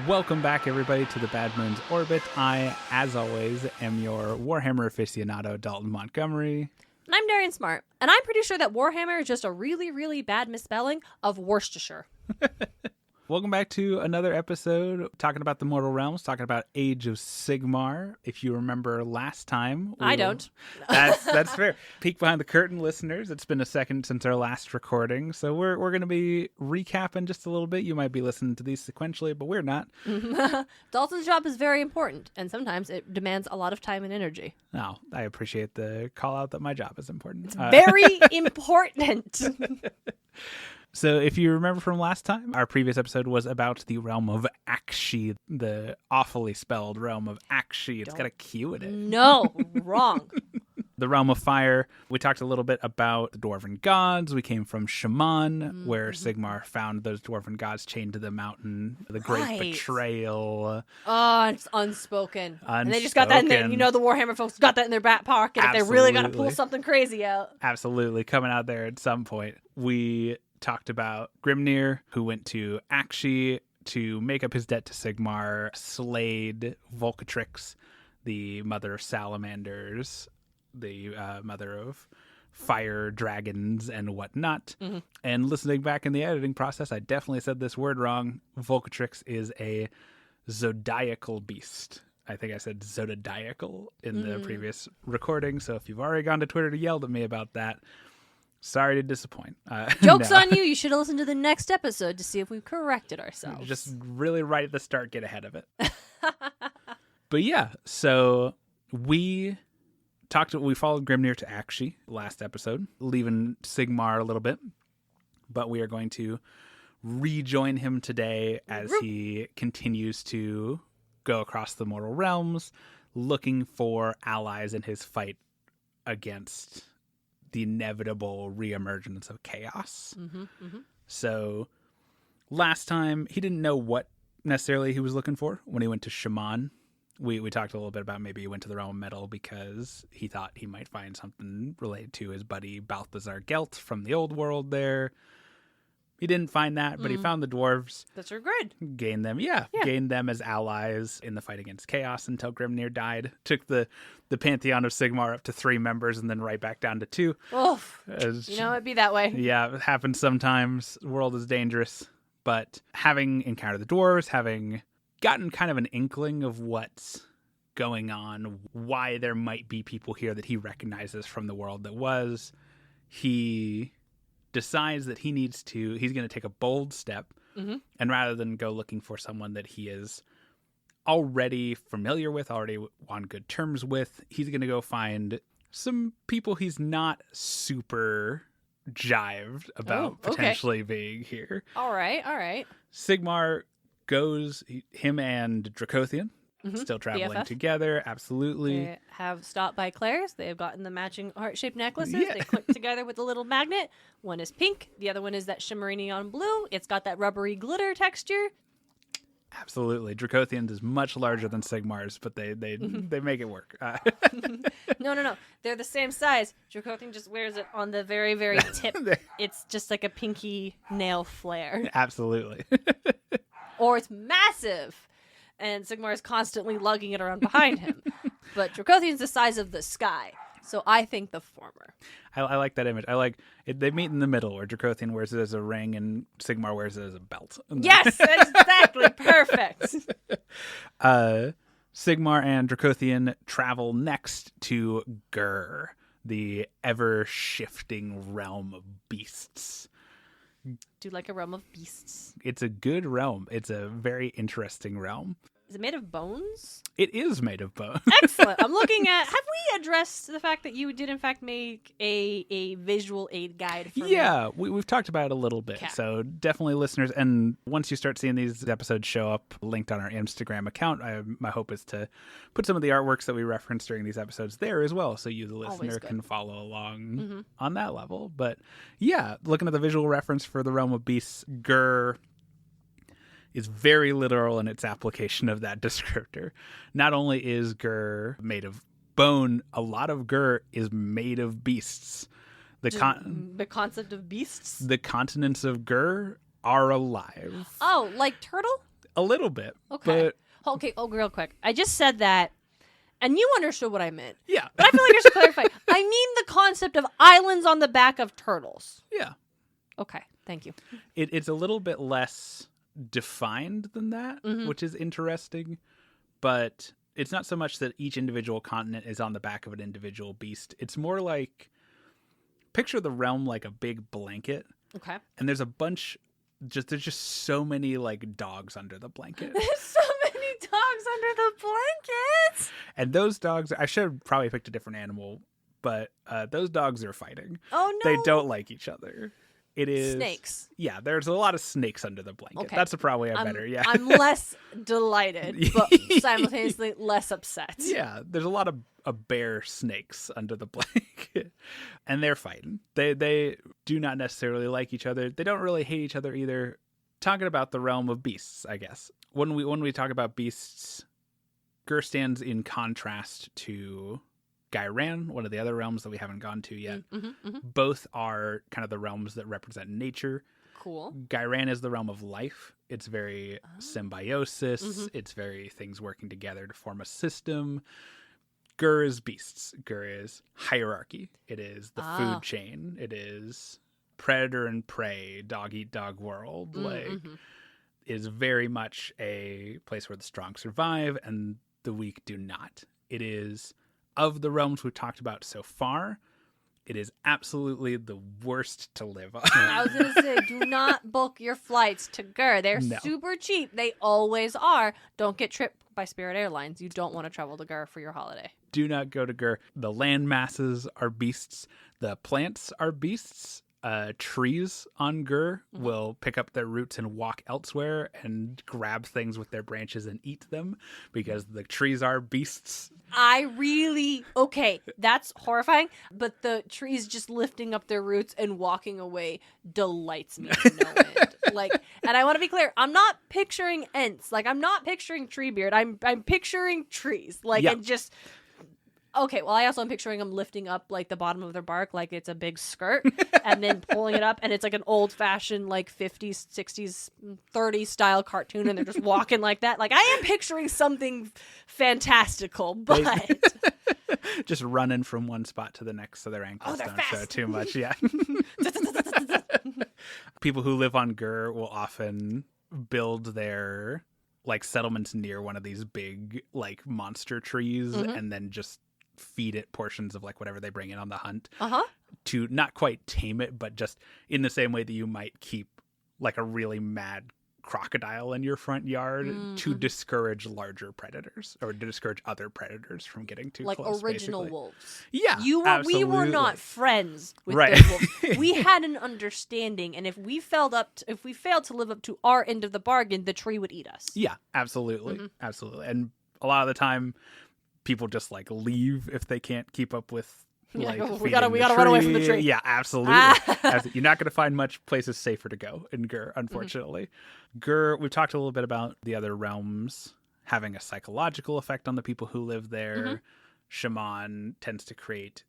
Welcome back, everybody, to the Bad Moon's Orbit. I, as always, am your Warhammer aficionado, Dalton Montgomery. And I'm Darian Smart, and I'm pretty sure that Warhammer is just a really, really bad misspelling of Worcestershire. Welcome back to another episode talking about the Mortal Realms, talking about Age of Sigmar. If you remember last time... I don't. That's fair. Peek behind the curtain, listeners. It's been a second since our last recording, so we're going to be recapping just a little bit. You might be listening to these sequentially, but we're not. Dalton's job is very important, and sometimes it demands a lot of time and energy. No, I appreciate the call out that my job is important. It's very important. So if you remember from last time, our previous episode was about the realm of Akshi, the awfully spelled realm of Akshi. It's got a Q in it. No, wrong. The realm of fire. We talked a little bit about the dwarven gods. We came from Shaman, where Sigmar found those dwarven gods chained to the mountain. The great betrayal. Oh, it's unspoken. And they just got that in there. You know the Warhammer folks got that in their back pocket if they're really going to pull something crazy out. Absolutely. Coming out there at some point. We talked about Grimnir, who went to Akshi to make up his debt to Sigmar, slayed Volcatrix, the mother of salamanders, the mother of fire dragons and whatnot. And listening back in the editing process, I definitely said this word wrong. Volcatrix is a zodiacal beast. I think I said zodiacal in the previous recording. So if you've already gone to Twitter to yell at me about that, sorry to disappoint. Joke's on you. You should have listened to the next episode to see if we've corrected ourselves. Just really right at the start, get ahead of it. But yeah, so we followed Grimnir to Akshi last episode, leaving Sigmar a little bit. But we are going to rejoin him today as he continues to go across the mortal realms, looking for allies in his fight against the inevitable reemergence of chaos. So last time he didn't know what necessarily he was looking for when he went to Shaman. We talked a little bit about maybe he went to the realm of metal because he thought he might find something related to his buddy Balthazar Gelt from the old world there. He didn't find that, but he found the dwarves. That's good. Gained them as allies in the fight against chaos until Grimnir died. Took the pantheon of Sigmar up to 3 members and then right back down to 2. Oof. It'd be that way. Yeah, it happens sometimes. The world is dangerous. But having encountered the dwarves, having gotten kind of an inkling of what's going on, why there might be people here that he recognizes from the world that was, he decides that he's going to take a bold step, and rather than go looking for someone that he is already familiar with, already on good terms with, he's going to go find some people he's not super jived about potentially being here. All right. Sigmar goes, him and Dracothian, still traveling BFF. Together, absolutely. They have stopped by Claire's. They have gotten the matching heart-shaped necklaces. Yeah. They click together with a little magnet. One is pink. The other one is that shimmery neon blue. It's got that rubbery glitter texture. Absolutely. Dracothian's is much larger than Sigmar's, but they make it work. No. They're the same size. Dracothian just wears it on the very, very tip. It's just like a pinky nail flare. Absolutely. Or it's massive. And Sigmar is constantly lugging it around behind him. But Dracothian's the size of the sky. So I think the former. I like that image. I like it. They meet in the middle where Dracothian wears it as a ring and Sigmar wears it as a belt. Yes, exactly. Perfect. Sigmar and Dracothian travel next to Ghur, the ever-shifting realm of beasts. Do like a realm of beasts. It's a good realm. It's a very interesting realm. Is it made of bones? It is made of bone. Excellent. I'm looking at... Have we addressed the fact that you did, in fact, make a visual aid guide for me? We've talked about it a little bit. Okay. So definitely listeners, and once you start seeing these episodes show up linked on our Instagram account, my hope is to put some of the artworks that we referenced during these episodes there as well, so you, the listener, can follow along on that level. But yeah, looking at the visual reference for the realm of beasts, Ghur is very literal in its application of that descriptor. Not only is Ghur made of bone, a lot of Ghur is made of beasts. The concept of beasts? The continents of Ghur are alive. Oh, like turtle? A little bit. Okay. But Okay, real quick. I just said that, and you understood what I meant. yeah. But I feel like I should clarify. I mean the concept of islands on the back of turtles. Yeah. Okay, thank you. It's a little bit less defined than that, which is interesting. But it's not so much that each individual continent is on the back of an individual beast. It's more like, picture the realm like a big blanket. Okay. And there's a bunch, there's just so many like dogs under the blanket. There's so many dogs under the blankets. And those dogs, I should have probably picked a different animal, but those dogs are fighting. Oh, no. They don't like each other. It is Snakes. Yeah, there's a lot of snakes under the blanket. Okay. That's probably a better, yeah. I'm less delighted, but simultaneously less upset. Yeah, there's a lot of bear snakes under the blanket. And they're fighting. They do not necessarily like each other. They don't really hate each other either. Talking about the realm of beasts, I guess. When we talk about beasts, Ghur stands in contrast to Ghur, one of the other realms that we haven't gone to yet. Both are kind of the realms that represent nature. Cool. Ghur is the realm of life. It's very symbiosis. It's very things working together to form a system. Ghur is beasts. Ghur is hierarchy. It is the food chain. It is predator and prey, dog eat dog world. It is very much a place where the strong survive and the weak do not. It is, of the realms we've talked about so far, it is absolutely the worst to live on. I was going to say, do not book your flights to Ghur. They're super cheap. They always are. Don't get tripped by Spirit Airlines. You don't want to travel to Ghur for your holiday. Do not go to Ghur. The land masses are beasts. The plants are beasts. Trees on Ghur will pick up their roots and walk elsewhere and grab things with their branches and eat them because the trees are beasts. Okay, that's horrifying, but the trees just lifting up their roots and walking away delights me to no end. And I want to be clear, I'm not picturing Ents. I'm not picturing Treebeard. I'm picturing trees. And just... Okay, well, I also am picturing them lifting up, the bottom of their bark like it's a big skirt and then pulling it up, and it's like an old-fashioned, 50s, 60s, 30s style cartoon, and they're just walking like that. I am picturing something fantastical, but... Just running from one spot to the next so their ankles don't show too much, yeah. People who live on Ghur will often build their, settlements near one of these big, monster trees and then just feed it portions of whatever they bring in on the hunt to not quite tame it, but just in the same way that you might keep a really mad crocodile in your front yard to discourage larger predators or to discourage other predators from getting too close. Original basically. Wolves. Yeah, we were not friends with right. the wolves. We had an understanding, and if we failed to live up to our end of the bargain, the tree would eat us. Yeah, absolutely, absolutely. And a lot of the time, people just leave if they can't keep up with we gotta run away from the tree. Yeah, absolutely. You're not going to find much places safer to go in Ghur, unfortunately. Ghur, we've talked a little bit about the other realms having a psychological effect on the people who live there. Shaman tends to create.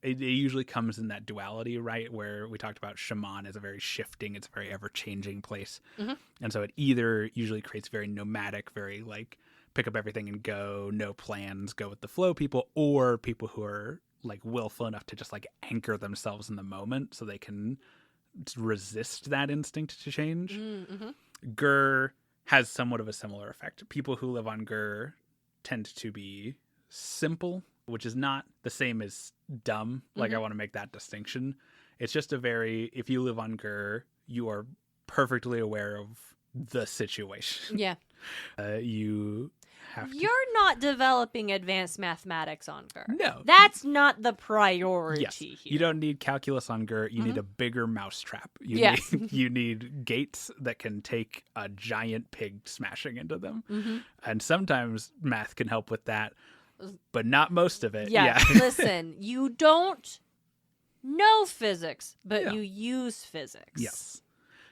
It usually comes in that duality, right? Where we talked about Shaman is a very shifting, it's a very ever-changing place. And so it either usually creates very nomadic, very pick up everything and go, no plans, go with the flow people, or people who are willful enough to just anchor themselves in the moment so they can resist that instinct to change. Ghur has somewhat of a similar effect. People who live on Ghur tend to be simple, which is not the same as dumb. I want to make that distinction. It's just if you live on Ghur, you are perfectly aware of the situation. Yeah. You're not developing advanced mathematics on Ghur. No. That's not the priority here. You don't need calculus on Ghur. You need a bigger mousetrap. You need gates that can take a giant pig smashing into them. And sometimes math can help with that, but not most of it. Yeah. Listen, you don't know physics, but you use physics. Yes.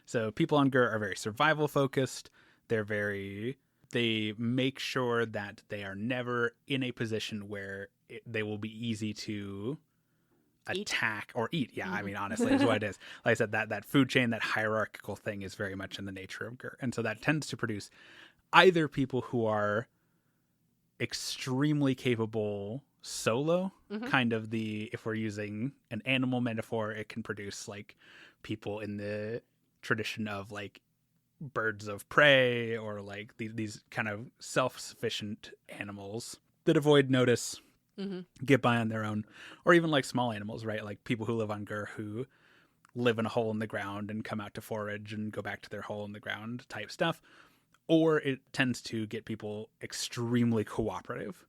So people on Ghur are very survival focused. They make sure that they are never in a position where they will be easy to attack or eat. Yeah, I mean, honestly, is what it is. Like I said, that food chain, that hierarchical thing is very much in the nature of Ghur. And so that tends to produce either people who are extremely capable solo, kind of if we're using an animal metaphor, it can produce like people in the tradition of like birds of prey or like these kind of self-sufficient animals that avoid notice, get by on their own, or even like small animals, right? Like people who live on Ghur who live in a hole in the ground and come out to forage and go back to their hole in the ground type stuff. Or it tends to get people extremely cooperative.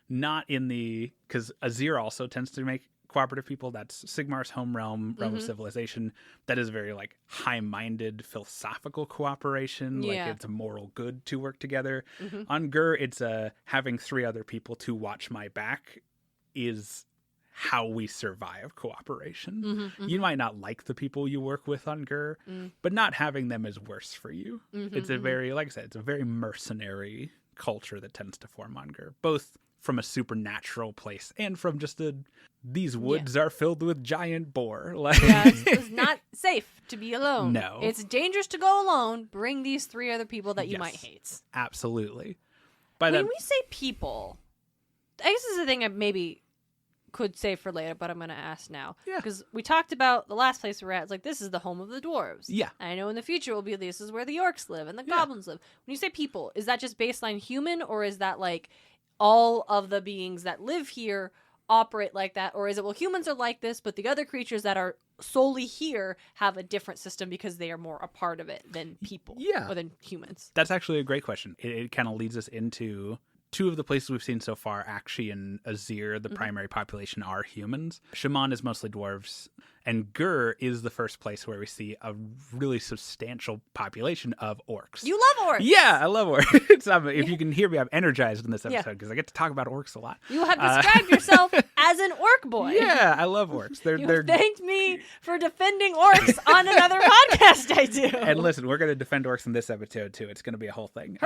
Not in because Azir also tends to make cooperative people. That's Sigmar's home realm of civilization. That is very like high-minded philosophical cooperation. Yeah. Like it's a moral good to work together. On Ghur, it's having 3 other people to watch my back is how we survive cooperation. You might not like the people you work with on Ghur, but not having them is worse for you. It's a very, like I said, it's a very mercenary culture that tends to form on Ghur, both from a supernatural place and from just these woods are filled with giant boar. Like, it's not safe to be alone. No. It's dangerous to go alone. Bring these 3 other people that you might hate. Absolutely. When we say people, I guess this is a thing I maybe could say for later, but I'm going to ask now. Yeah. Because we talked about the last place we're at. It's like, this is the home of the dwarves. Yeah. And I know in the future it will be this is where the orcs live and the goblins live. When you say people, is that just baseline human, or is that like all of the beings that live here operate like that? Or is it, well, humans are like this, but the other creatures that are solely here have a different system because they are more a part of it than people or than humans? That's actually a great question. It kind of leads us into 2 of the places we've seen so far. Akshi and Azir, the primary population, are humans. Shaman is mostly dwarves. And Ghur is the first place where we see a really substantial population of orcs. You love orcs! Yeah, I love orcs. If you can hear me, I'm energized in this episode because I get to talk about orcs a lot. You have described yourself as an orc boy. Yeah, I love orcs. They're thanked me for defending orcs on another podcast I do. And listen, we're going to defend orcs in this episode too. It's going to be a whole thing.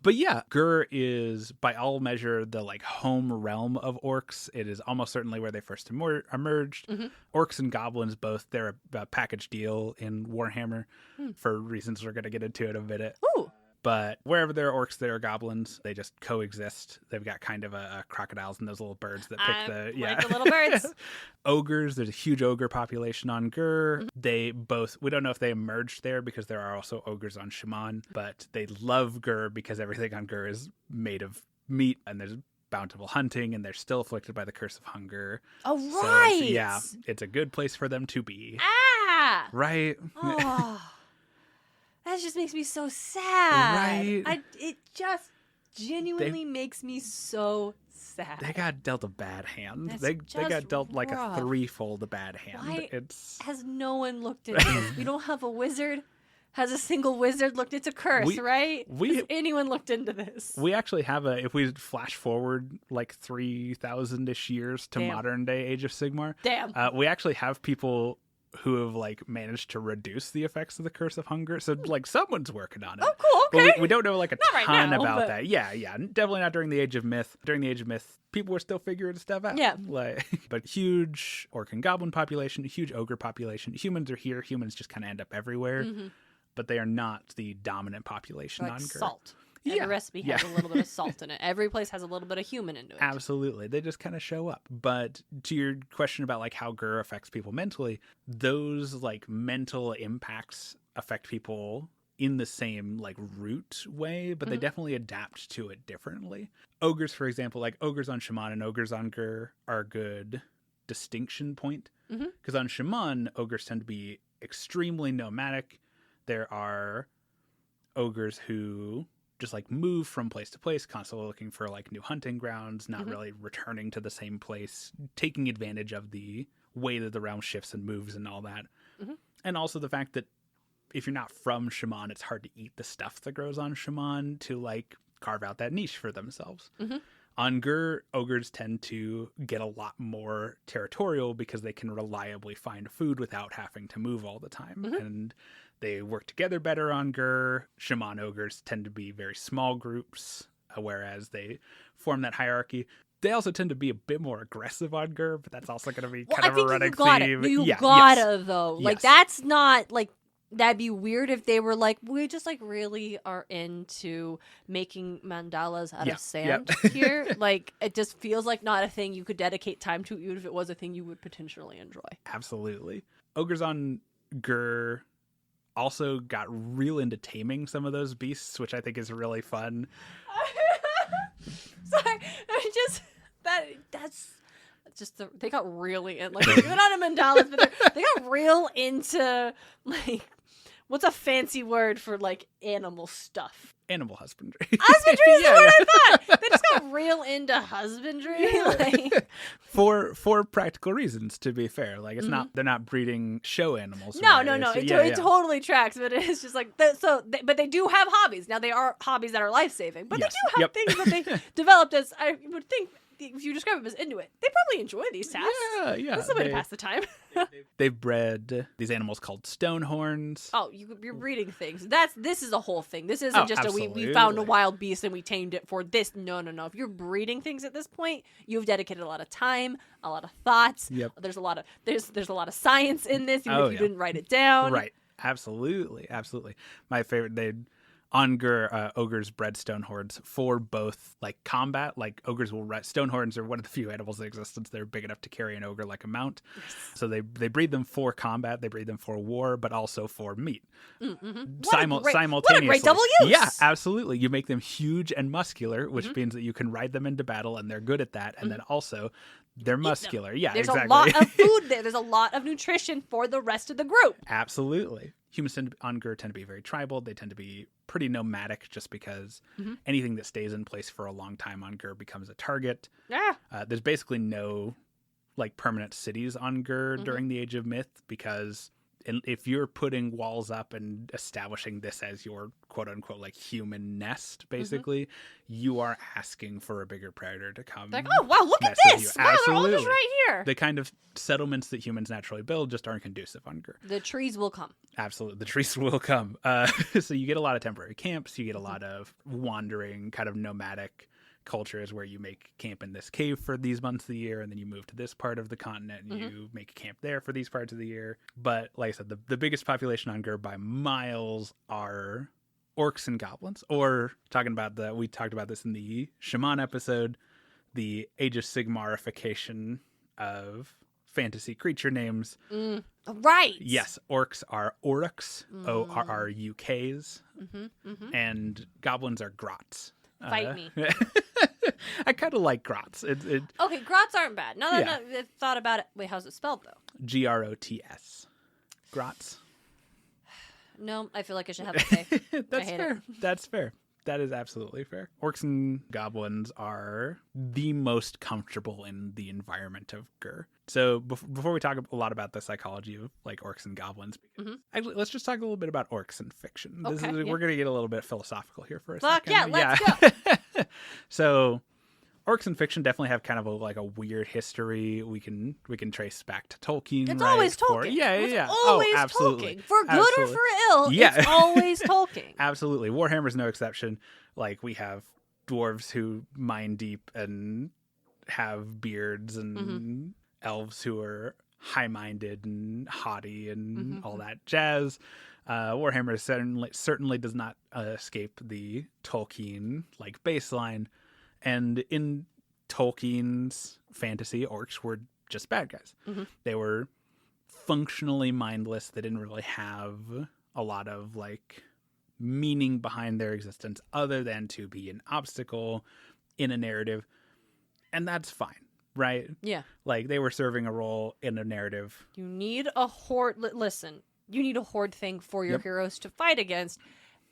But yeah, Ghur is by all measure the like home realm of orcs. It is almost certainly where they first emerged. Orcs and goblins both, they're a package deal in Warhammer for reasons we're going to get into in a minute. Ooh. But wherever there are orcs, there are goblins. They just coexist. They've got kind of a crocodiles and those little birds that pick like the little birds. Ogres, there's a huge ogre population on Ghur. They both, we don't know if they emerged there because there are also ogres on Shaman, but they love Ghur because everything on Ghur is made of meat and there's bountiful hunting, and they're still afflicted by the curse of hunger. Oh, right. So it's a good place for them to be. Ah! Right? Oh. That just makes me so sad. Right? It just genuinely makes me so sad. They got dealt a bad hand. That's They got dealt rough. like a threefold bad hand. Why has no one looked into this? We don't have a wizard. Has a single wizard looked into curse, right? Has anyone looked into this? We actually have if we flash forward like 3,000-ish years to modern day Age of Sigmar. Damn. We actually have people who have like managed to reduce the effects of the curse of hunger. So like someone's working on it. Oh, cool. Okay. But we don't know like a Not ton right now, about but... that. Yeah. Definitely not during the Age of Myth. During the Age of Myth, people were still figuring stuff out. Yeah. But huge orc and goblin population, huge ogre population. Humans are here. Humans just kind of end up everywhere. But they are not the dominant population on Ghur. Salt. Every recipe has a little bit of salt in it. Every place has a little bit of human into it. Absolutely. They just kind of show up. But to your question about like how Ghur affects people mentally, those like mental impacts affect people in the same like root way, but they definitely adapt to it differently. Ogres, for example, like ogres on Shaman and ogres on Ghur are a good distinction point. Because on Shaman, ogres tend to be extremely nomadic. There are ogres who just like move from place to place, constantly looking for like new hunting grounds, not really returning to the same place, taking advantage of the way that the realm shifts and moves and all that. And also the fact that if you're not from Shaman, it's hard to eat the stuff that grows on Shaman to like carve out that niche for themselves. On Ghur, ogres tend to get a lot more territorial because they can reliably find food without having to move all the time. And they work together better on Ghur. Shaman ogres tend to be very small groups, whereas they form that hierarchy. They also tend to be a bit more aggressive on Ghur, but that's also going to be Well, kind I of a think running you gotta, theme. you Yeah, gotta yes. though. Like Yes. that's not like that'd be weird if they were like, we just like really are into making mandalas out Yeah, of sand yep. here. Like it just feels like not a thing you could dedicate time to, even if it was a thing you would potentially enjoy. Absolutely. Ogres on Ghur also got real into taming some of those beasts, which I think is really fun. Sorry, I just that's just they got really in like they're not a mandalas, but they got real into like what's a fancy word for like animal stuff? Animal husbandry. Husbandry is Yeah, the word yeah. I thought. They just got real into husbandry. Like, for practical reasons, to be fair. Like it's not they're not breeding show animals. no, right? no, no. It's- It totally tracks, but it's just like but they do have hobbies. Now they are hobbies that are life saving, but Yes. they do have Yep. things that they developed as I would think. If you describe them as Inuit, they probably enjoy these tasks. Yeah. This is a way to pass the time. They've bred these animals called stonehorns. Oh, you're breeding things. This is a whole thing. This isn't Oh, just we absolutely. found a wild beast and we tamed it for this. No. If you're breeding things at this point, you've dedicated a lot of time, a lot of thoughts. Yep. There's a lot of science in this, even Oh, if you yeah. didn't write it down. Right. Absolutely. My favorite, on Ghur, ogres bred stonehorns for both like combat, like ogres will stonehorns are one of the few animals in existence that are big enough to carry an ogre like a mount. Yes. So they breed them for combat, they breed them for war, but also for meat. Mm-hmm. Simultaneously. What a great double use! Yeah, absolutely. You make them huge and muscular, which Mm-hmm. means that you can ride them into battle and they're good at that. And then also they're muscular. Yeah, There's exactly. a lot of food there. There's a lot of nutrition for the rest of the group. Absolutely. Humans on Ghur tend to be very tribal. They tend to be pretty nomadic just because anything that stays in place for a long time on Ghur becomes a target. Yeah. There's basically no like permanent cities on Ghur during the Age of Myth because if you're putting walls up and establishing this as your quote unquote like human nest, basically, you are asking for a bigger predator to come. Like, oh wow, look at mess with this! you. Wow, they're all just Absolutely. right here. The kind of settlements that humans naturally build just aren't conducive on Ghur. The trees will come. Absolutely. The trees will come. So you get a lot of temporary camps. You get a lot of wandering kind of nomadic cultures where you make camp in this cave for these months of the year, and then you move to this part of the continent and you make a camp there for these parts of the year. But like I said, the biggest population on Ghur by miles are orcs and goblins. Or we talked about this in the Shaman episode, the Age of Sigmarification of fantasy creature names. Right. Yes, orcs are orruks, ORRUKs, and goblins are grots. Fight me. I kind of like grots. Okay, grots aren't bad. Now that Yeah. I've thought about it. Wait, how's it spelled though? GROTS. Grots. No, I feel like I should have a K. That's hate fair. That's fair. That is absolutely fair. Orcs and goblins are the most comfortable in the environment of Ghur. So before we talk a lot about the psychology of like orcs and goblins, actually, let's just talk a little bit about orcs and fiction. Okay, We're going to get a little bit philosophical here for a Fuck second. yeah, let's go. So orcs and fiction definitely have kind of a weird history. We can trace back to Tolkien. It's right? always Tolkien. It's Always absolutely. Tolkien. For good Absolutely. or for ill, Yeah. it's always Tolkien. Absolutely. Warhammer's no exception. Like, we have dwarves who mine deep and have beards and elves who are high-minded and haughty and all that jazz. Warhammer certainly does not escape the Tolkien like baseline. And in Tolkien's fantasy, orcs were just bad guys. They were functionally mindless. They didn't really have a lot of like meaning behind their existence other than to be an obstacle in a narrative. And that's fine, right? Yeah. Like, they were serving a role in a narrative. You need a horde. Listen, you need a horde thing for your heroes to fight against.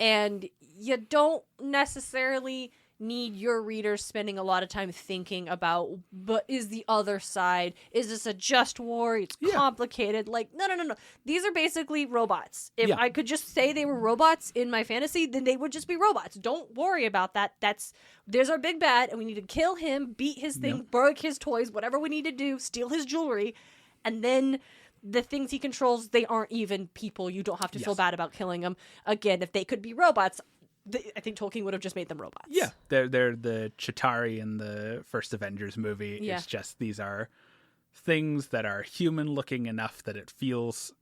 And you don't necessarily need your readers spending a lot of time thinking about, but is the other side, is this a just war? It's complicated. Like, no. These are basically robots. If I could just say they were robots in my fantasy, then they would just be robots. Don't worry about that. There's our big bad, and we need to kill him, beat his thing, break his toys, whatever we need to do, steal his jewelry, and then the things he controls, they aren't even people. You don't have to feel bad about killing them. Again, if they could be robots, I think Tolkien would have just made them robots. Yeah, they're the Chitauri in the first Avengers movie. Yeah. It's just these are things that are human looking enough that it feels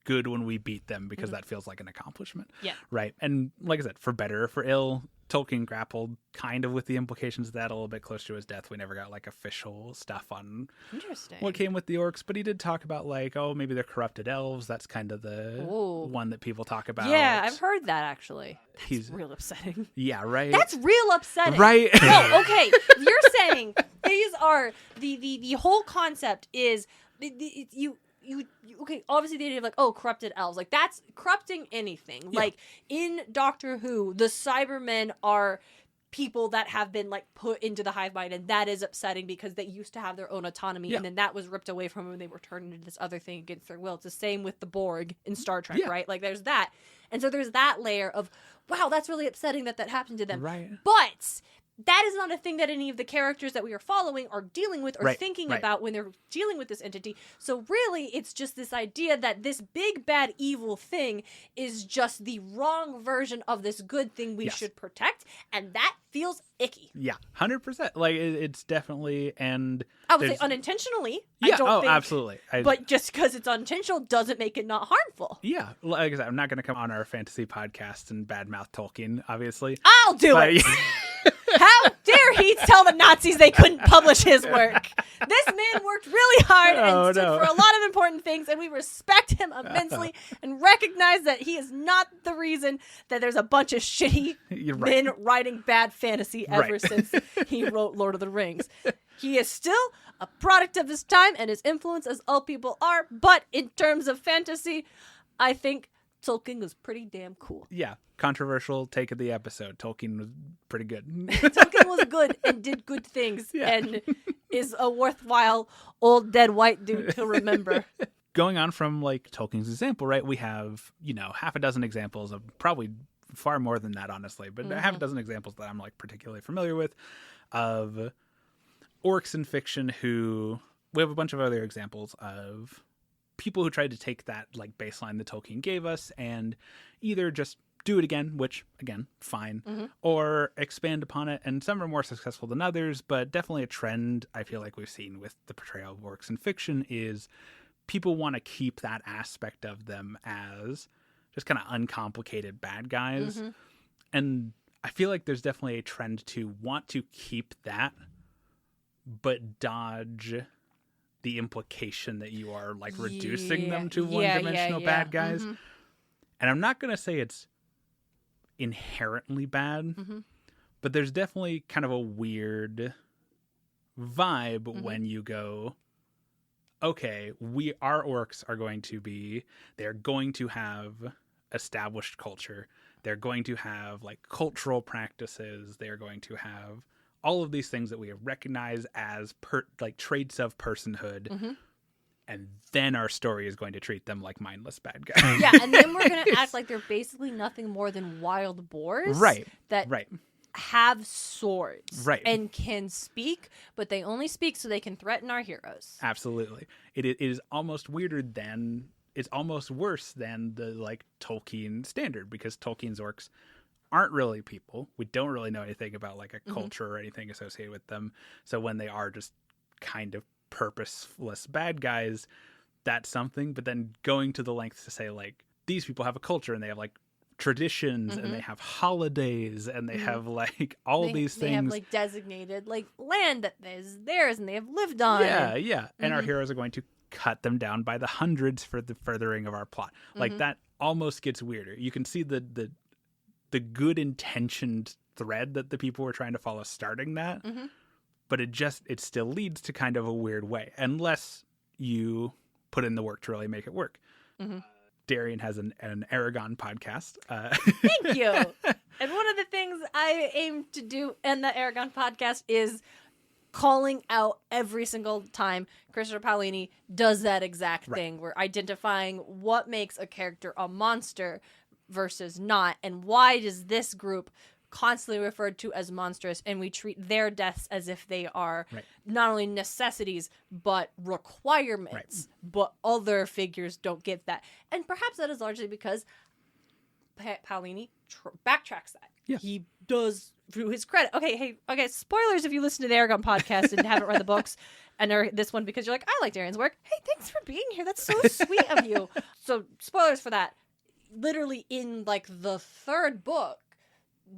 good when we beat them because that feels like an accomplishment. Yeah. Right. And like I said, for better or for ill, Tolkien grappled kind of with the implications of that a little bit close to his death. We never got like official stuff on what came with the orcs, but he did talk about like, oh, maybe they're corrupted elves. That's kind of the one that people talk about. Yeah, I've heard that actually. That's He's real upsetting. Yeah, right. That's real upsetting. Right. No, okay. You're saying these are the whole concept is you okay, obviously the idea of like, oh, corrupted elves, like that's corrupting anything. Yeah. Like in Doctor Who, the Cybermen are people that have been like put into the hive mind, and that is upsetting because they used to have their own autonomy, and then that was ripped away from them and they were turned into this other thing against their will. It's the same with the Borg in Star Trek, right? Like there's that. And so there's that layer of, wow, that's really upsetting that happened to them. Right. But that is not a thing that any of the characters that we are following are dealing with or thinking about when they're dealing with this entity. So really, it's just this idea that this big, bad, evil thing is just the wrong version of this good thing we should protect. And that feels icky. Yeah, 100%. Like, it's definitely, and I would say unintentionally. Yeah, I don't think, absolutely. But just because it's unintentional doesn't make it not harmful. Yeah, like I said, I'm not going to come on our fantasy podcast and badmouth Tolkien, obviously. I'll do it. How dare he tell the Nazis they couldn't publish his work? This man worked really hard and stood for a lot of important things, and we respect him immensely and recognize that he is not the reason that there's a bunch of shitty men writing bad fantasy ever since he wrote Lord of the Rings. He is still a product of his time and his influence, as all people are, but in terms of fantasy, I think Tolkien was pretty damn cool. Yeah. Controversial take of the episode. Tolkien was pretty good. Tolkien was good and did good things and is a worthwhile old dead white dude to remember. Going on from like Tolkien's example, right? We have, half a dozen examples of probably far more than that, honestly, but half a dozen examples that I'm like particularly familiar with of orcs in fiction who we have a bunch of other examples of people who tried to take that like baseline that Tolkien gave us and either just do it again, which again, fine, or expand upon it. And some are more successful than others, but definitely a trend I feel like we've seen with the portrayal of orcs in fiction is people want to keep that aspect of them as just kind of uncomplicated bad guys. And I feel like there's definitely a trend to want to keep that, but dodge the implication that you are like reducing them to one-dimensional bad guys. And I'm not going to say it's inherently bad, but there's definitely kind of a weird vibe when you go, okay, our orcs are going to be, they're going to have established culture. They're going to have like cultural practices. They're going to have all of these things that we recognize as like traits of personhood. And then our story is going to treat them like mindless bad guys. Yeah, and then we're going to act like they're basically nothing more than wild boars. That have swords. And can speak, but they only speak so they can threaten our heroes. Absolutely. It is almost weirder than, it's almost worse than the like Tolkien standard, because Tolkien's orcs aren't really people. We don't really know anything about like a culture or anything associated with them. So when they are just kind of purposeless bad guys, that's something. But then going to the lengths to say like these people have a culture and they have like traditions and they have holidays and they have like all these things. They have like designated like land that is theirs and they have lived on. And our heroes are going to cut them down by the hundreds for the furthering of our plot. Like that almost gets weirder. You can see the good intentioned thread that the people were trying to follow starting that. But it still leads to kind of a weird way, unless you put in the work to really make it work. Darian has an Aragon podcast. Thank you. And one of the things I aim to do in the Aragon podcast is calling out every single time Christopher Paolini does that exact thing. We're identifying what makes a character a monster versus not, and why does this group constantly referred to as monstrous, and we treat their deaths as if they are not only necessities but requirements, but other figures don't get that. And perhaps that is largely because Paolini backtracks that. Yeah. He does, through his credit. Okay, spoilers if you listen to the Aragon podcast and haven't read the books and are this one because you're like, I liked Aaron's work. Hey, thanks for being here. That's so sweet of you. So spoilers for that. Literally in like the third book,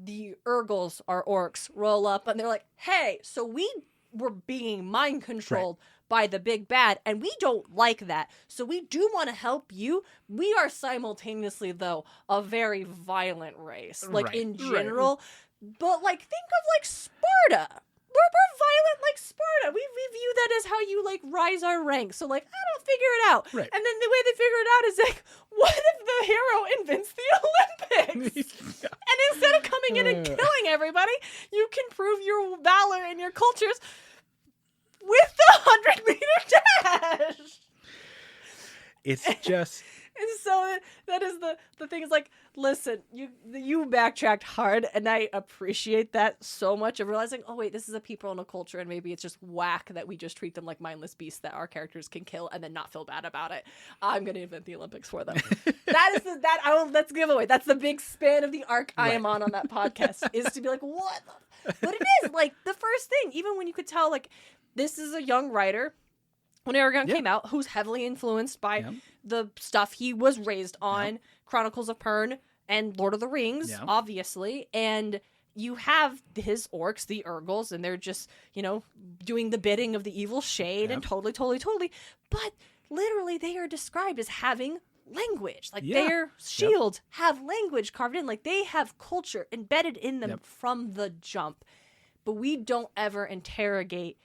the Urgles, our orcs, roll up and they're like, hey, so we were being mind controlled by the big bad, and we don't like that. So we do want to help you. We are simultaneously, though, a very violent race, like in general. But like, think of like Sparta. We're violent like Sparta. We view that as how you like rise our ranks. So like, I don't figure it out. Right. And then the way they figure it out is like, what if the hero invents the Olympics? And instead of coming in and killing everybody, you can prove your valor and your cultures with the 100-meter dash. It's just... And so that is the thing is like, listen, you backtracked hard, and I appreciate that so much of realizing, oh wait, this is a people and a culture, and maybe it's just whack that we just treat them like mindless beasts that our characters can kill and then not feel bad about it. I'm gonna invent the Olympics for them. That's giveaway. That's the big span of the arc I am on that podcast is to be like, what? But it is like the first thing, even when you could tell like this is a young writer. When Aragon came out, who's heavily influenced by the stuff he was raised on, Chronicles of Pern and Lord of the Rings, obviously, and you have his orcs, the Urgles, and they're just, doing the bidding of the evil shade and totally, but literally they are described as having language. Like their shields have language carved in, like they have culture embedded in them from the jump, but we don't ever interrogate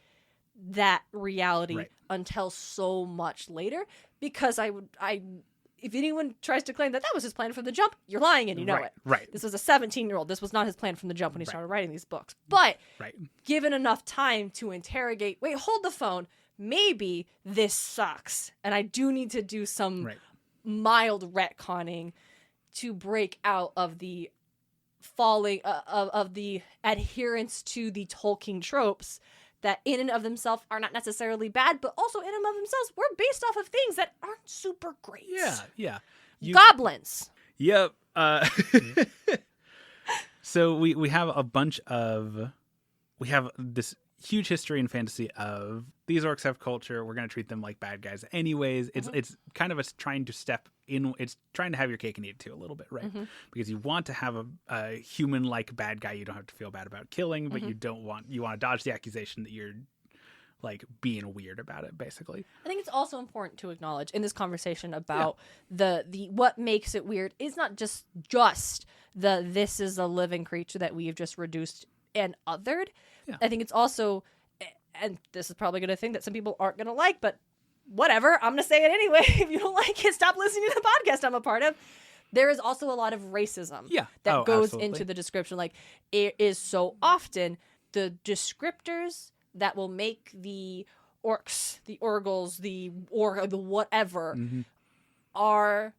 that reality until so much later, because if anyone tries to claim that was his plan from the jump, you're lying and you know it. Right. This was a 17-year-old. This was not his plan from the jump when he started writing these books. But given enough time to interrogate, wait, hold the phone. Maybe this sucks, and I do need to do some mild retconning to break out of the falling of the adherence to the Tolkien tropes that in and of themselves are not necessarily bad, but also in and of themselves were based off of things that aren't super great. Yeah. Goblins. Yep. So we have we have this huge history in fantasy of these orcs have culture. We're going to treat them like bad guys anyways. It's kind of trying to step in. It's trying to have your cake and eat it too a little bit, right? Because you want to have a human-like bad guy you don't have to feel bad about killing, but you want to dodge the accusation that you're like being weird about it, basically. I think it's also important to acknowledge in this conversation about the what makes it weird is not just this is a living creature that we have just reduced and othered. I think it's also, and this is probably going to think that some people aren't going to like, but whatever, I'm going to say it anyway. If you don't like it, stop listening to the podcast I'm a part of. There is also a lot of racism that goes into the description. Like, it is so often the descriptors that will make the orcs, the Urgles, the whatever are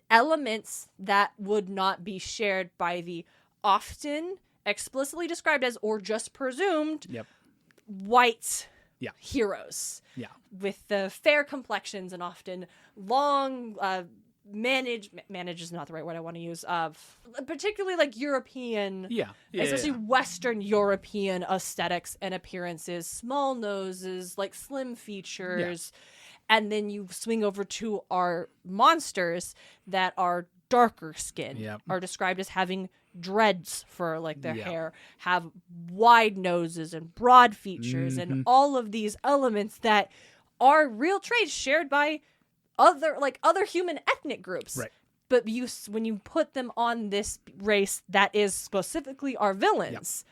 elements that would not be shared by the often explicitly described as or just presumed white heroes with the fair complexions and often long manage is not the right word I want to use, of particularly like European especially Western European aesthetics and appearances, small noses, like slim features, and then you swing over to our monsters that are darker skin, are described as having dreads for like their hair, have wide noses and broad features, and all of these elements that are real traits shared by other human ethnic groups. But when you put them on this race that is specifically our villains,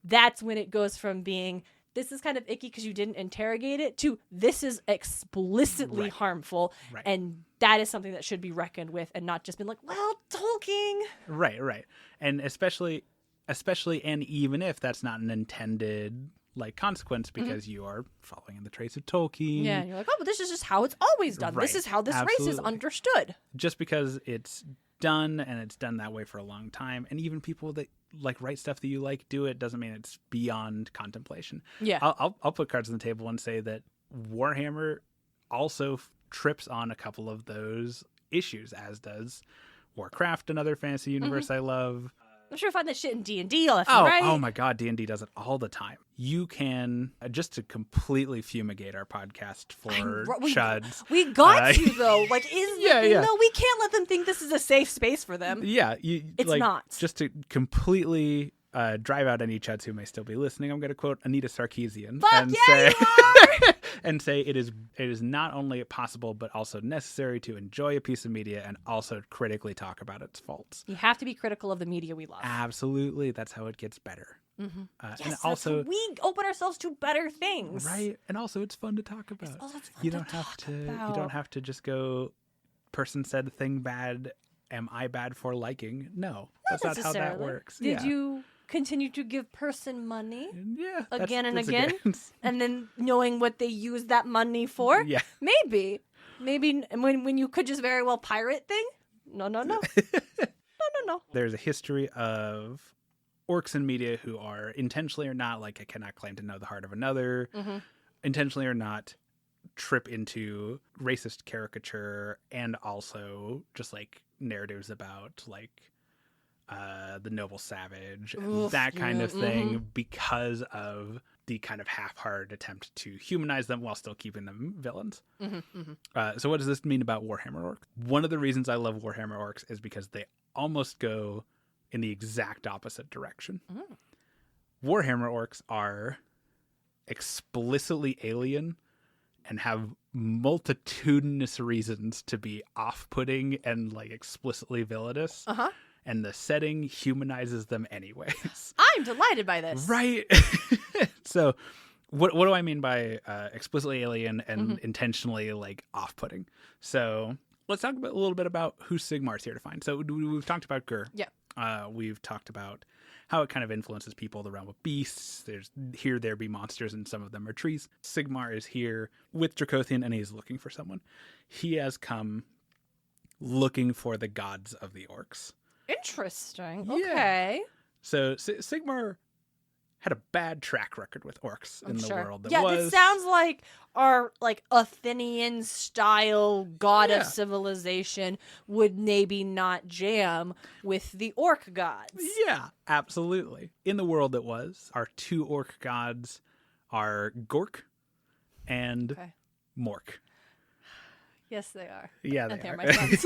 that's when it goes from being this is kind of icky because you didn't interrogate it to this is explicitly harmful, and that is something that should be reckoned with and not just been like, well, Tolkien. Right. And especially and even if that's not an intended like consequence because you are following in the traits of Tolkien. Yeah, and you're like, oh, but this is just how it's always done. This is how this race is understood. Just because it's done and it's done that way for a long time, and even people that like write stuff that you like do it doesn't mean it's beyond contemplation. I'll put cards on the table and say that Warhammer also trips on a couple of those issues, as does Warcraft, another fantasy universe I love. I'm sure you find that shit in D&D left Oh, and right. oh my God, D&D does it all the time. You can, just to completely fumigate our podcast for chuds. We got to, though. Like, is the thing, though? We can't let them think this is a safe space for them. Yeah. It's like, not. Just to completely drive out any chuds who may still be listening, I'm going to quote Anita Sarkeesian and say it is not only possible but also necessary to enjoy a piece of media and also critically talk about its faults. You have to be critical of the media we love. Absolutely. That's how it gets better. Mm-hmm. Yes, and also we open ourselves to better things. Right. And also it's fun to talk about. You don't have to just go, person said thing bad, am I bad for liking? No. That's not how that works. Did you continue to give person money? Yeah. Again and again? And then knowing what they use that money for? Yeah. Maybe when you could just very well pirate thing? No. No. There's a history of orcs in media who are intentionally or not, like I cannot claim to know the heart of another, intentionally or not, trip into racist caricature and also just like narratives about like the noble savage, that kind of thing, because of the kind of half-hearted attempt to humanize them while still keeping them villains. So what does this mean about Warhammer Orcs? One of the reasons I love Warhammer Orcs is because they almost go in the exact opposite direction. Warhammer Orcs are explicitly alien and have multitudinous reasons to be off-putting and like explicitly villainous. And the setting humanizes them anyways. I'm delighted by this. Right. So what do I mean by explicitly alien and intentionally like off-putting? So let's talk a little bit about who Sigmar's here to find. So we've talked about Ghur. Yeah. We've talked about how it kind of influences people, the realm of beasts. There be monsters, and some of them are trees. Sigmar is here with Dracothian, and he's looking for someone. He has come looking for the gods of the orcs. Interesting. Yeah. Okay. So Sigmar had a bad track record with orcs in the world. It sounds like our like Athenian style god of civilization would maybe not jam with the orc gods. Yeah, absolutely. In the world it was, our two orc gods are Gork and Mork. Yes, they are. Yeah, they're are. my sons.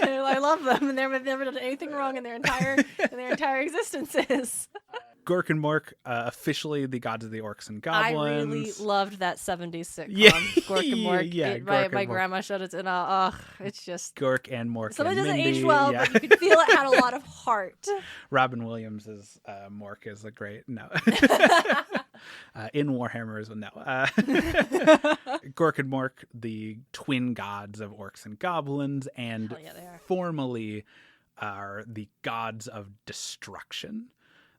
I love them, and they've never done anything wrong in their entire existences. Gork and Mork, officially the gods of the orcs and goblins. I really loved that 70s sitcom, Gork and Mork. Yeah, my grandma showed it, and it's just... Gork and Mork. Some of it doesn't age well, but you could feel it had a lot of heart. Robin Williams' Mork is a great... No. In Warhammer is no. Gork and Mork, the twin gods of orcs and goblins, and formally are the gods of destruction.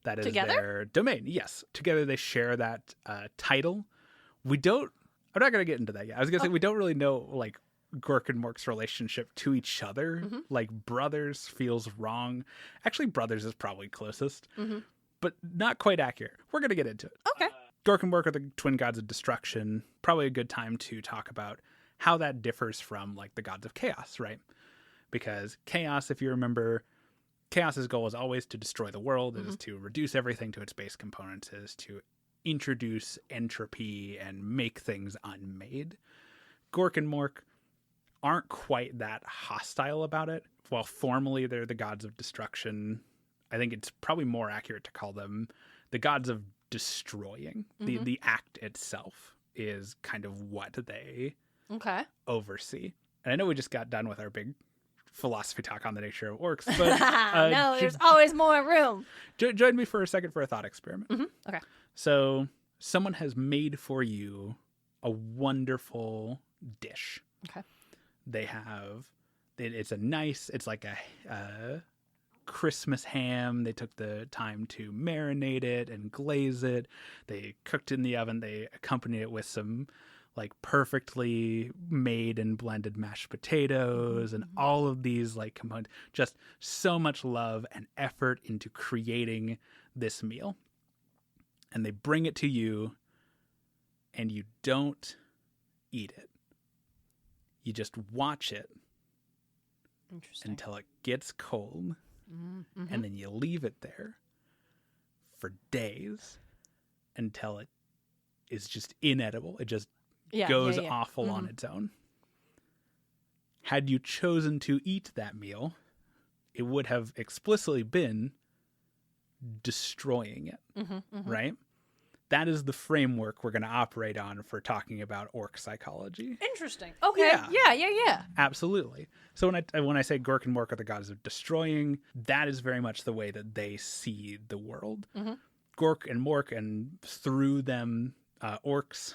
That is their domain. Yes. Together they share that title. I'm not going to get into that yet. I was going to say we don't really know like Gork and Mork's relationship to each other. Like brothers feels wrong. Actually, brothers is probably closest, but not quite accurate. We're going to get into it. Okay. Gork and Mork are the twin gods of destruction. Probably a good time to talk about how that differs from like the gods of chaos, right? Because chaos, if you remember, chaos's goal is always to destroy the world, is to reduce everything to its base components, is to introduce entropy and make things unmade. Gork and Mork aren't quite that hostile about it. While formally they're the gods of destruction, I think it's probably more accurate to call them the gods of destroying. The act itself is kind of what they oversee. And I know we just got done with our big philosophy talk on the nature of orcs, but no, there's always more room. Join me for a second for a thought experiment. Okay. So someone has made for you a wonderful dish. Okay. They have it's like a Christmas ham. They took the time to marinate it and glaze it. They cooked it in the oven. They accompanied it with some like perfectly made and blended mashed potatoes and all of these like components. Just so much love and effort into creating this meal. And they bring it to you and you don't eat it. You just watch it Interesting. until it gets cold, Mm-hmm. and then you leave it there for days until it is just inedible. It just goes awful on its own. Had you chosen to eat that meal, it would have explicitly been destroying it, right? That is the framework we're going to operate on for talking about orc psychology. Interesting. Okay. Yeah. Absolutely. So when I say Ghur and Mork are the gods of destroying, that is very much the way that they see the world. Ghur and Mork, and through them, orcs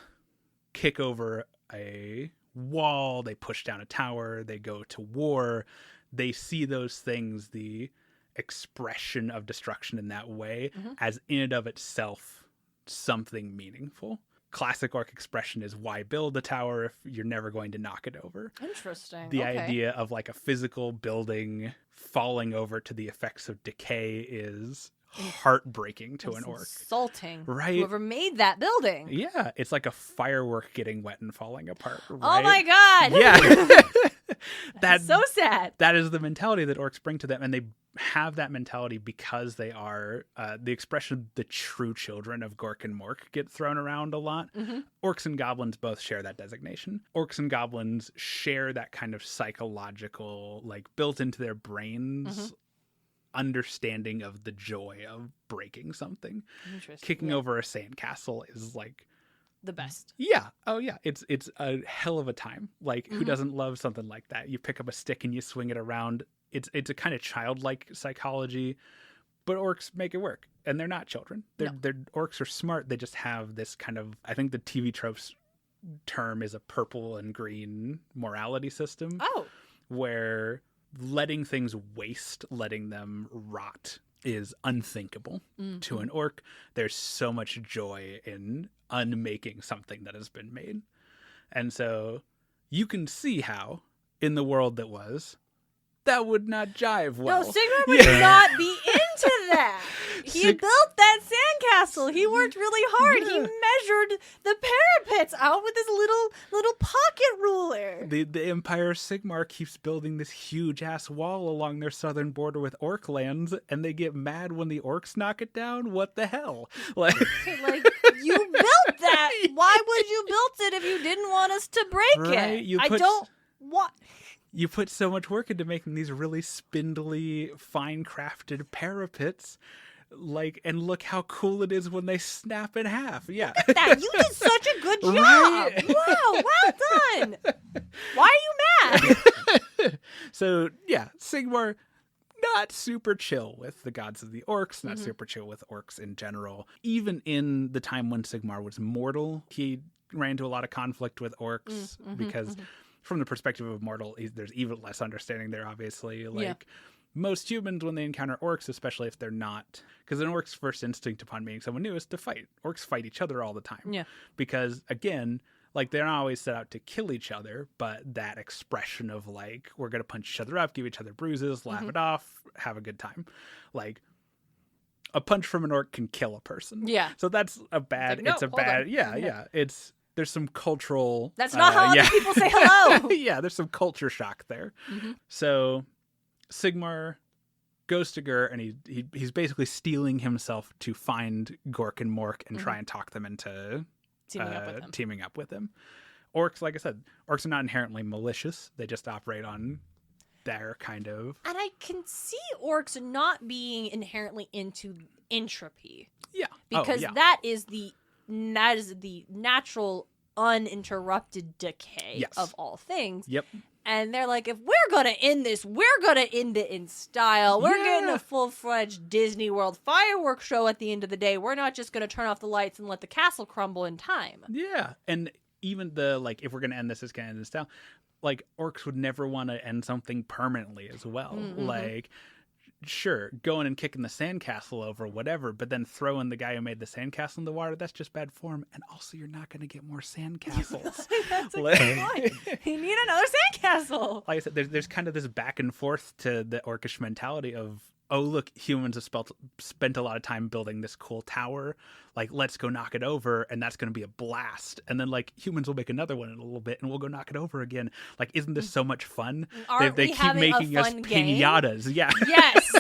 kick over a wall, they push down a tower, they go to war. They see those things, the expression of destruction in that way, as in and of itself something meaningful. Classic orc expression is, why build a tower if you're never going to knock it over? Interesting. The idea of like a physical building falling over to the effects of decay is heartbreaking to an orc. Insulting. Right. Whoever made that building. Yeah. It's like a firework getting wet and falling apart. Right? Oh my God. Yeah. That's so sad. That is the mentality that orcs bring to them. And they have that mentality because they are the expression the true children of Ghur and Mork get thrown around a lot. Orcs and goblins both share that designation. Orcs and goblins share that kind of psychological, like built into their brains, understanding of the joy of breaking something. Kicking over a sandcastle is like the best. Yeah. Oh yeah. It's a hell of a time. Like who doesn't love something like that? You pick up a stick and you swing it around. It's a kind of childlike psychology, but orcs make it work, and they're not children. They're orcs are smart. They just have this kind of, I think the TV tropes term is a purple and green morality system. Oh. Where letting things waste, letting them rot is unthinkable to an orc. There's so much joy in unmaking something that has been made. And so you can see how, in the world that was, that would not jive well. No, Sigmar would not be into that. He built that sandcastle. He worked really hard. He measured the parapets out with his little pocket ruler. The Empire Sigmar keeps building this huge ass wall along their southern border with orc lands, and they get mad when the orcs knock it down. What the hell? Like you built that. Why would you build it if you didn't want us to break it? You put so much work into making these really spindly, fine-crafted parapets, and look how cool it is when they snap in half. Yeah. Look at that. You did such a good job. Right? Wow, well done. Why are you mad? So, yeah, Sigmar, not super chill with the gods of the orcs, not super chill with orcs in general. Even in the time when Sigmar was mortal, he ran into a lot of conflict with orcs because... From the perspective of mortal, there's even less understanding there, obviously. Most humans, when they encounter orcs, especially if they're not... Because an orc's first instinct upon meeting someone new is to fight. Orcs fight each other all the time. Yeah. Because, again, they're not always set out to kill each other, but that expression of, we're going to punch each other up, give each other bruises, laugh it off, have a good time. A punch from an orc can kill a person. Yeah. So that's a bad... There's some cultural... That's not how other people say hello. Yeah, there's some culture shock there. So Sigmar goes to Ghur, and he's basically steeling himself to find Ghur and Mork and try and talk them into teaming up with him. Orcs, like I said, orcs are not inherently malicious. They just operate on their kind of... And I can see orcs not being inherently into entropy. Yeah. Because that is the natural uninterrupted decay of all things. Yep. And they're like, if we're going to end this, we're going to end it in style. We're getting a full-fledged Disney World fireworks show at the end of the day. We're not just going to turn off the lights and let the castle crumble in time. Yeah. And even if we're going to end this, it's going to end in style. Orcs would never want to end something permanently as well. Sure, going and kicking the sandcastle over, whatever, but then throwing the guy who made the sandcastle in the water, that's just bad form. And also, you're not going to get more sandcastles. That's a good point. You need another sandcastle. Like I said, there's kind of this back and forth to the orcish mentality of oh, look, humans have spent a lot of time building this cool tower. Like, let's go knock it over, and that's going to be a blast. And then, like, humans will make another one in a little bit, and we'll go knock it over again. Like, isn't this so much fun? They keep making us pinatas. Yeah. Yes,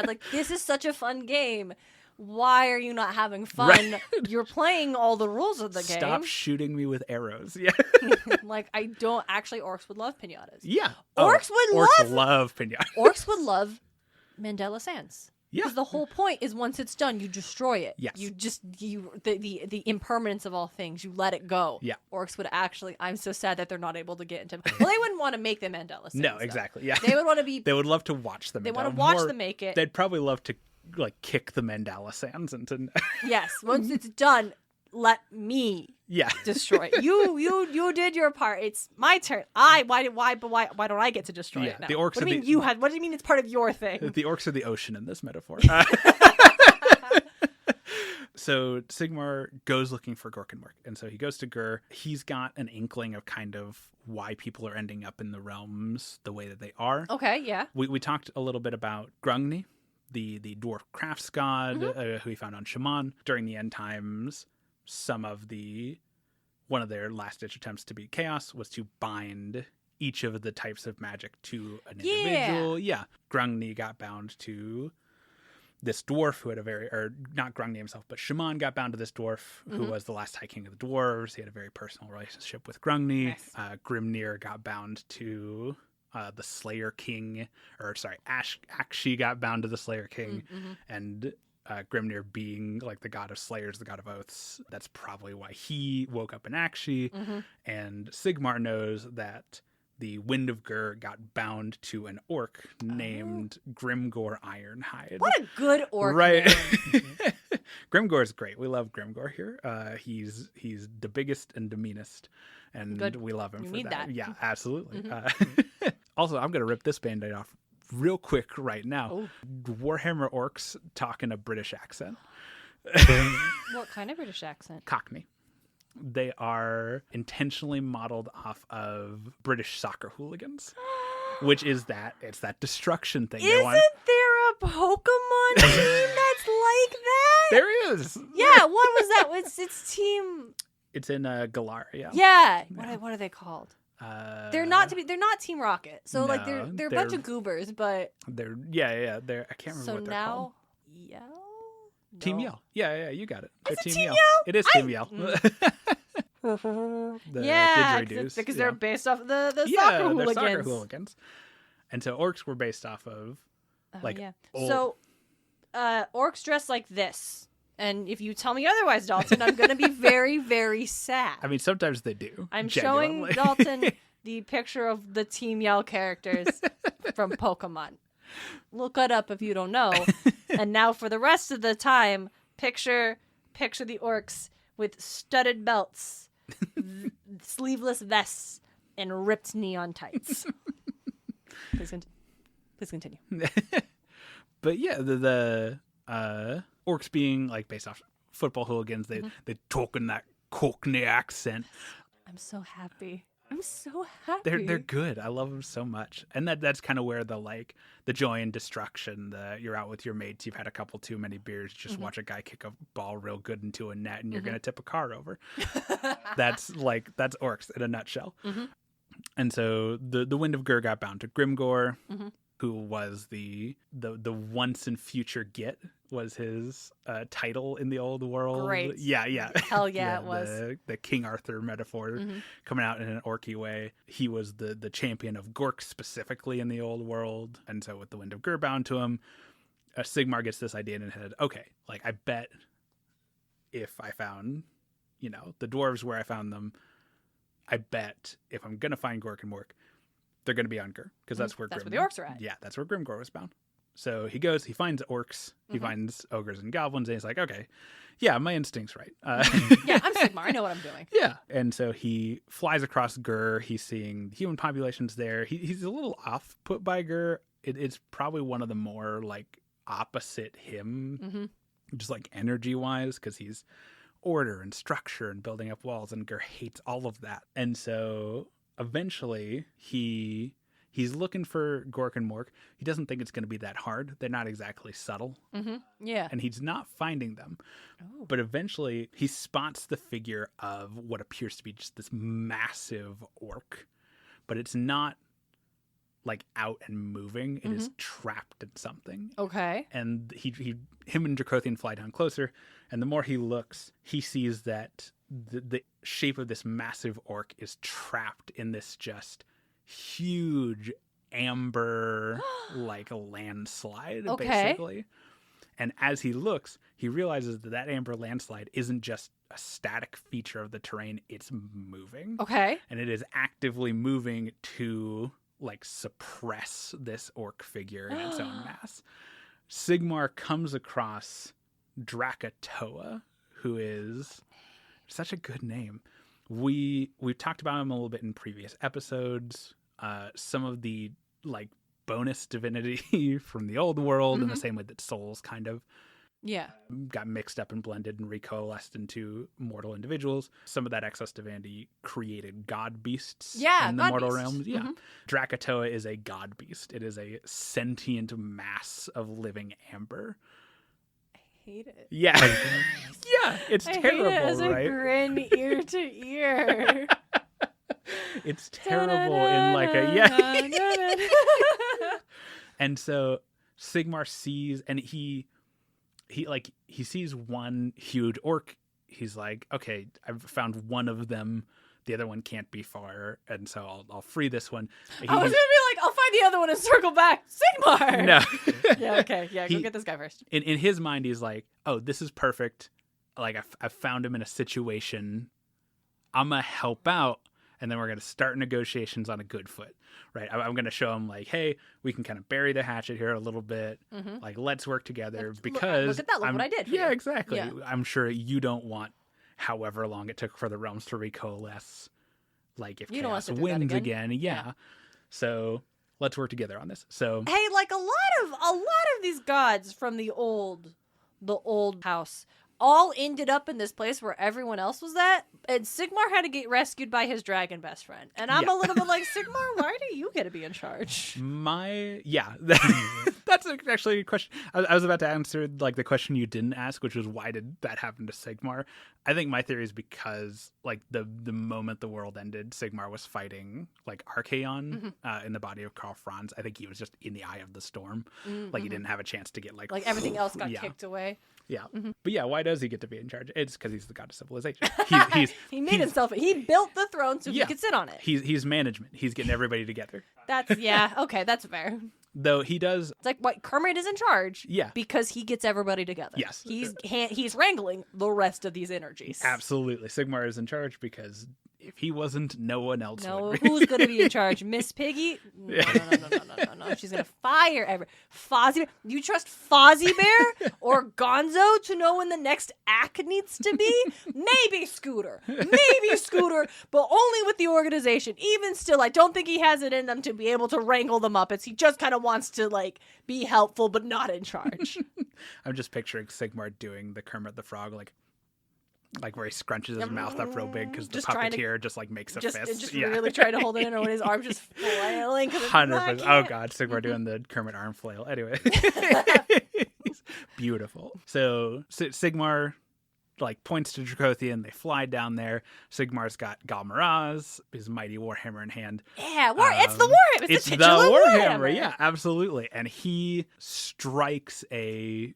like, this is such a fun game. Why are you not having fun? Right. You're playing all the rules of the game. Stop shooting me with arrows. Yeah. Like, I don't actually. Orcs would love pinatas. Yeah. Orcs love pinatas. Orcs would love Mandela Sands. Yeah. Because the whole point is once it's done, you destroy it. Yes. The impermanence of all things, you let it go. Yeah. Orcs would actually. I'm so sad that they're not able to get into. Well, they wouldn't want to make the Mandela Sands. No, exactly. Yeah. They would want to be. They would love to watch them. They want to watch them make it. They'd probably love to like kick the Mandela Sands into. Yes. Once it's done, let me. Yeah. Destroy it. You did your part. It's my turn. Why don't I get to destroy it now? The orcs. What do you mean what do you mean it's part of your thing? The orcs are the ocean in this metaphor. So Sigmar goes looking for Gorkenwork, and so he goes to Ghur. He's got an inkling of kind of why people are ending up in the realms the way that they are. Okay, yeah. We talked a little bit about Grungni, the dwarf crafts god, who he found on Shaman during the end times. One of their last ditch attempts to beat chaos was to bind each of the types of magic to an individual. Yeah. Grungni got bound to this dwarf who had not Grungni himself, but Shaman got bound to this dwarf who was the last High King of the Dwarves. He had a very personal relationship with Grungni. Nice. Grimnir got bound to the Slayer King, Akshi got bound to the Slayer King, and Grimnir being like the god of slayers, the god of oaths. That's probably why he woke up in Akshi. And Sigmar knows that the Wind of Ghur got bound to an orc named Grimgor Ironhide. What a good orc right? name. Grimgor is great. We love Grimgor here. He's the biggest and the meanest, and we love him for that. Yeah, absolutely. Also, I'm gonna rip this Band-Aid off real quick right now. Oh. Warhammer orcs talk in a British accent. What kind of British accent? Cockney. They are intentionally modeled off of British soccer hooligans, which is it's that destruction thing. Isn't there a Pokemon team that's like that? There is. Yeah, what was that? It's team. It's in Galar. Yeah. Yeah. What are they called? They're not Team Rocket. So no, like they're a bunch of goobers, but they're I can't remember what they're called. Yell? No. Team Yell. Yeah, you got it. They're Is it Team Yell. Yell? It is Team Yell. Because they're based off the soccer hooligans. They're soccer hooligans. And so orcs were based off of So orcs dress like this. And if you tell me otherwise, Dalton, I'm going to be very, very sad. I mean, sometimes they do. I'm genuinely. showing Dalton the picture of the Team Yell characters from Pokemon. Look it up if you don't know. And now for the rest of the time, picture the orcs with studded belts, sleeveless vests, and ripped neon tights. Please continue. But yeah, the orcs being like based off football hooligans, they talk in that Cockney accent. I'm so happy. They're good. I love them so much, and that's kind of where the joy and destruction. You're out with your mates, you've had a couple too many beers, just watch a guy kick a ball real good into a net, and you're gonna tip a car over. That's orcs in a nutshell. And so the Wind of Ghur got bound to Grimgor, who was the once and future Git was his title in the old world. Great. Yeah. Hell yeah, it was. The King Arthur metaphor coming out in an orky way. He was the champion of Gork specifically in the old world. And so with the Wind of Ghur bound to him, Sigmar gets this idea in his head. Okay, like I bet if I found, the dwarves where I found them, I bet if I'm going to find Gork and Mork, they're going to be on Ghur, because that's where the orcs are at. Yeah, that's where Grimgor was bound. So he goes, he finds orcs, he finds ogres and goblins, and he's like, okay, yeah, my instinct's right. Yeah, I'm Sigmar. I know what I'm doing. Yeah. And so he flies across Ghur. He's seeing human populations there. He's a little off put by Ghur. It's probably one of the more like opposite him, just like energy wise, because he's order and structure and building up walls, and Ghur hates all of that. And so eventually he He's looking for Gork and Mork. He doesn't think it's going to be that hard. They're not exactly subtle. Mm-hmm. Yeah. And he's not finding them. Oh. But eventually he spots the figure of what appears to be just this massive orc. But it's not like out and moving. It is trapped in something. Okay. And him and Dracothian fly down closer. And the more he looks, he sees that the shape of this massive orc is trapped in this just huge amber like a landslide, basically. And as he looks, he realizes that amber landslide isn't just a static feature of the terrain, it's moving. Okay. And it is actively moving to like suppress this orc figure in its own mass. Sigmar comes across Drakatoa, who is such a good name. We've talked about him a little bit in previous episodes. Some of the like bonus divinity from the old world in the same way that souls kind of got mixed up and blended and recoalesced into mortal individuals. Some of that excess divinity created god beasts in the mortal realms. Drakatoa is a god beast. It is a sentient mass of living amber. Hate it. Yeah. It's terrible, hate it as right? a grin ear to ear. It's terrible in like a And so Sigmar sees, and he sees one huge orc. He's like, okay, I've found one of them. The other one can't be far, and so I'll free this one. I was gonna be like, I'll find the other one and circle back. Sigmar! No. Yeah, okay. Yeah, go get this guy first. In his mind, he's like, oh, this is perfect. Like, I've found him in a situation. I'm going to help out, and then we're going to start negotiations on a good foot, right? I'm going to show him, like, hey, we can kind of bury the hatchet here a little bit. Like, let's work together because... Look at that. Look what I did. Yeah, exactly. Yeah. I'm sure you don't want however long it took for the realms to recoalesce. Like, if you Chaos wins again. Yeah. So let's work together on this. So hey, like a lot of these gods from the old house all ended up in this place where everyone else was at, and Sigmar had to get rescued by his dragon best friend. And I'm a little bit like, Sigmar, why do you get to be in charge? That's actually a good question. I was about to answer like the question you didn't ask, which was why did that happen to Sigmar? I think my theory is because like the moment the world ended, Sigmar was fighting like Archaon in the body of Karl Franz. I think he was just in the eye of the storm. Like he didn't have a chance to get like everything else got kicked away. Yeah. But yeah, why does he get to be in charge? It's because he's the god of civilization. He made himself. He built the throne so he could sit on it. He's management. He's getting everybody together. That's okay. That's fair. Though he does. It's like what Kermit is in charge. Yeah. Because he gets everybody together. Yes. He's wrangling the rest of these energies. Absolutely. Sigmar is in charge because if he wasn't, no one else would. Who's going to be in charge? Miss Piggy? No. She's going to fire Fozzie. You trust Fozzie Bear or Gonzo to know when the next act needs to be? Maybe Scooter, but only with the organization. Even still, I don't think he has it in them to be able to wrangle the Muppets. He just kind of wants to like be helpful, but not in charge. I'm just picturing Sigmar doing the Kermit the Frog, like where he scrunches his mouth up real big because the puppeteer just like makes a fist. Just really trying to hold it in, or when his arm's just flailing. 100%. Oh god, Sigmar doing the Kermit arm flail. Anyway, beautiful. So Sigmar like points to Dracothian. They fly down there. Sigmar's got Galmaraz, his mighty warhammer in hand. Yeah, it's the warhammer. It's the warhammer. Yeah, absolutely. And he strikes a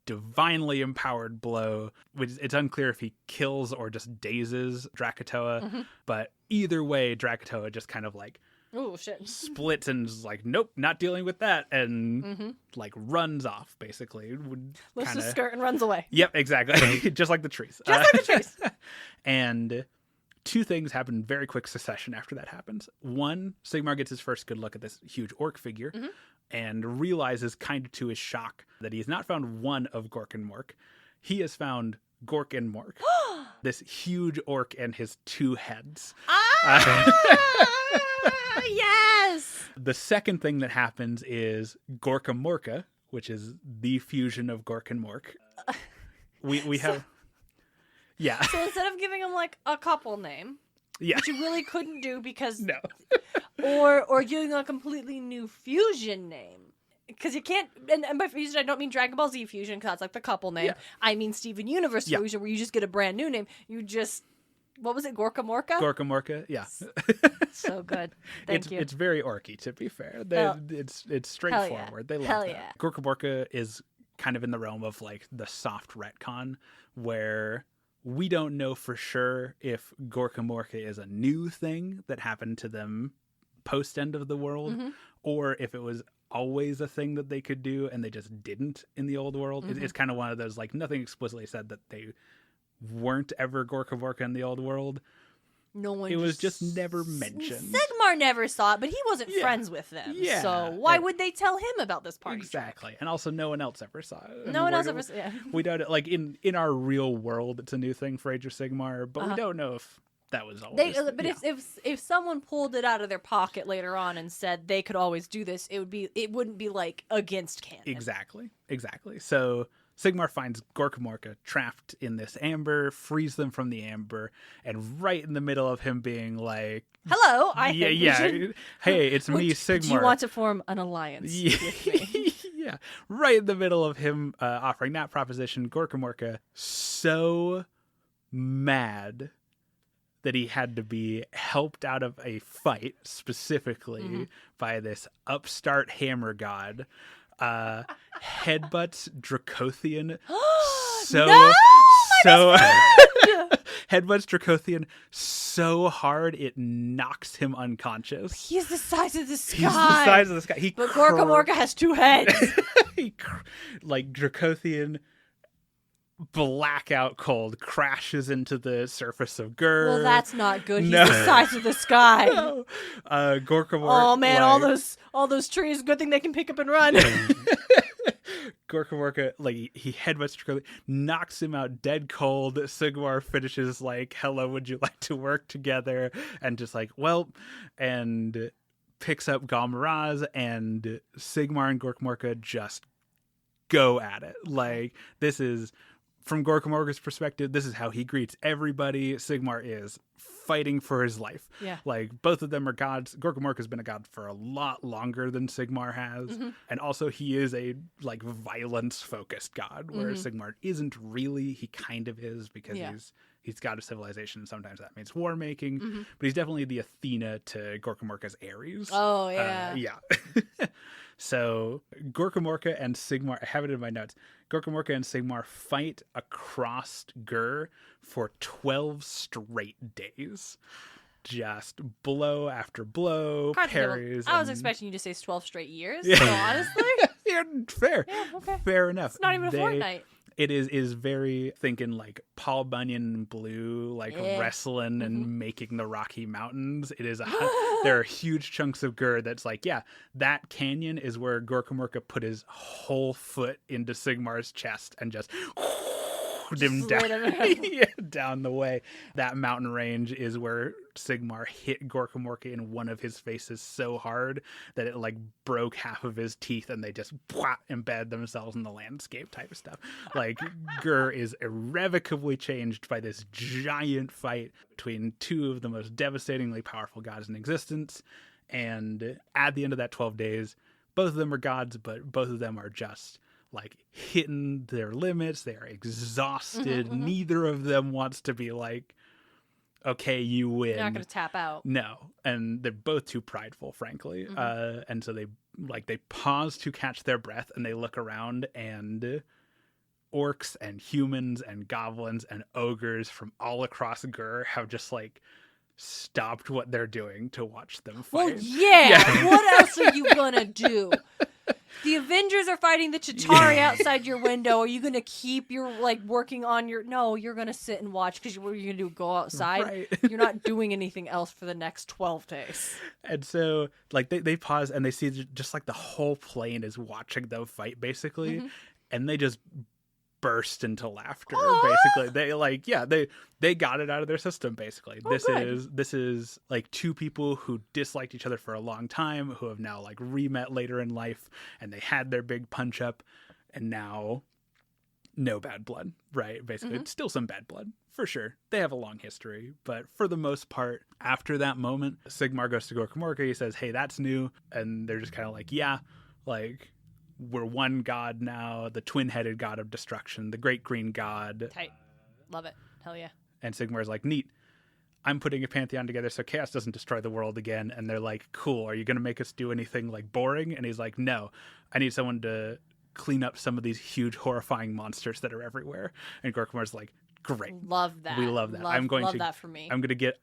divinely empowered blow. It's unclear if he kills or just dazes Drakatoa, but either way, Drakatoa just kind of like splits and is like, nope, not dealing with that, and like runs off basically. Lifts his skirt and runs away. Yep, exactly. Just like the trees. And two things happen in very quick succession after that happens. One, Sigmar gets his first good look at this huge orc figure and realizes, kind of to his shock, that he has not found one of Gork and Mork. He has found Gork and Mork. This huge orc and his two heads. Yes! The second thing that happens is Gorka Morka, which is the fusion of Gork and Mork. We have... Yeah. So instead of giving him like a couple name, which you really couldn't do because or using a completely new fusion name. Because you can't, and by fusion I don't mean Dragon Ball Z fusion, because that's like the couple name. Yeah. I mean Steven Universe fusion, where you just get a brand new name. You just, what was it, Gorka Morka? Gorka Morka, yeah. So good. Thank you. It's very orky, to be fair. It's straightforward. They love Hell that. yeah. Gorka Morka is kind of in the realm of like the soft retcon, where we don't know for sure if Gorka Morka is a new thing that happened to them post end of the world, or if it was always a thing that they could do and they just didn't in the old world. It's kind of one of those, like, nothing explicitly said that they weren't ever Gorka Morka in the old world. No one. It was just never mentioned. Sigmar never saw it, but he wasn't friends with them. Yeah. So why would they tell him about this party? Exactly. And also no one else ever saw it. No one else ever saw it. Yeah. We don't, like, in our real world, it's a new thing for Age of Sigmar, but we don't know if that was always. But if someone pulled it out of their pocket later on and said they could always do this, it wouldn't be like against canon. Exactly. So Sigmar finds Gorka Morka trapped in this amber, frees them from the amber, and right in the middle of him being like, "Hello, hey, it's me, Sigmar. Do you want to form an alliance with me?" Yeah, right in the middle of him offering that proposition, Gorka Morka so mad that he had to be helped out of a fight specifically by this upstart hammer god. Headbutts Dracothian headbutts Dracothian so hard it knocks him unconscious. He's the size of the sky. But Gorka Morka has 2 heads. Like Dracothian, blackout cold, crashes into the surface of Ghur. Well, that's not good. He's the size of the sky. No. Gorka Morka. Oh man, all those trees. Good thing they can pick up and run. Gorka Morka, like, he headbutts Dracothian, knocks him out dead cold. Sigmar finishes like, "Hello, would you like to work together?" And just like, well, and picks up Galmaraz, and Sigmar and Gorka Morka just go at it. Like, this is, from Gorka Morka's perspective, this is how he greets everybody. Sigmar is fighting for his life. Yeah. Like, both of them are gods. Gorka Morka's been a god for a lot longer than Sigmar has. And also he is a, like, violence-focused god, where Sigmar isn't really. He kind of is, because he's god of civilization, and sometimes that means war making. But he's definitely the Athena to Gorka Morka's Ares. Oh, yeah. Yeah. So Gorka Morka and Sigmar, I have it in my notes. Gorka Morka and Sigmar fight across Ghur for 12 straight days. Just blow after blow, parries. I was expecting you to say 12 straight years, so honestly. Yeah, fair. Yeah, okay. Fair enough. It's not even a fortnight. It is very thinking like Paul Bunyan blue, like wrestling and making the Rocky Mountains. It is there are huge chunks of Ghur that's like, yeah, that canyon is where Gorka Morka put his whole foot into Sigmar's chest and just him down the way. That mountain range is where Sigmar hit Gorka Morka in one of his faces so hard that it like broke half of his teeth, and they just embed themselves in the landscape type of stuff. Like, Ghur is irrevocably changed by this giant fight between 2 of the most devastatingly powerful gods in existence. And at the end of that 12 days, both of them are gods, but both of them are just like hitting their limits. They are exhausted. Neither of them wants to be like, okay, you win. You're not going to tap out. No. And they're both too prideful, frankly. And so they pause to catch their breath, and they look around, and orcs and humans and goblins and ogres from all across Ghur have just like stopped what they're doing to watch them fight. Well, yeah. What else are you going to do? The Avengers are fighting the Chitauri outside your window. Are you going to keep your, like, working on your... No, you're going to sit and watch, because what are you going to do, go outside? Right. You're not doing anything else for the next 12 days. And so, like, they pause, and they see just, like, the whole plane is watching them fight, basically. And they just burst into laughter. Basically, they like, they got it out of their system. Basically, this is like 2 people who disliked each other for a long time, who have now like re-met later in life, and they had their big punch up, and now no bad blood, right? Basically, it's still some bad blood, for sure. They have a long history, but for the most part, after that moment, Sigmar goes to Gorkamorka, he says, hey, that's new, and they're just kind of like, yeah, like, we're one god now, the twin-headed god of destruction, the great green god. Tight. Love it. Hell yeah. And Sigmar's like, neat. I'm putting a pantheon together so chaos doesn't destroy the world again. And they're like, cool, are you going to make us do anything like boring? And he's like, no, I need someone to clean up some of these huge horrifying monsters that are everywhere. And Gorkamar's like, great. Love that. We love that. Love that for me. I'm going to get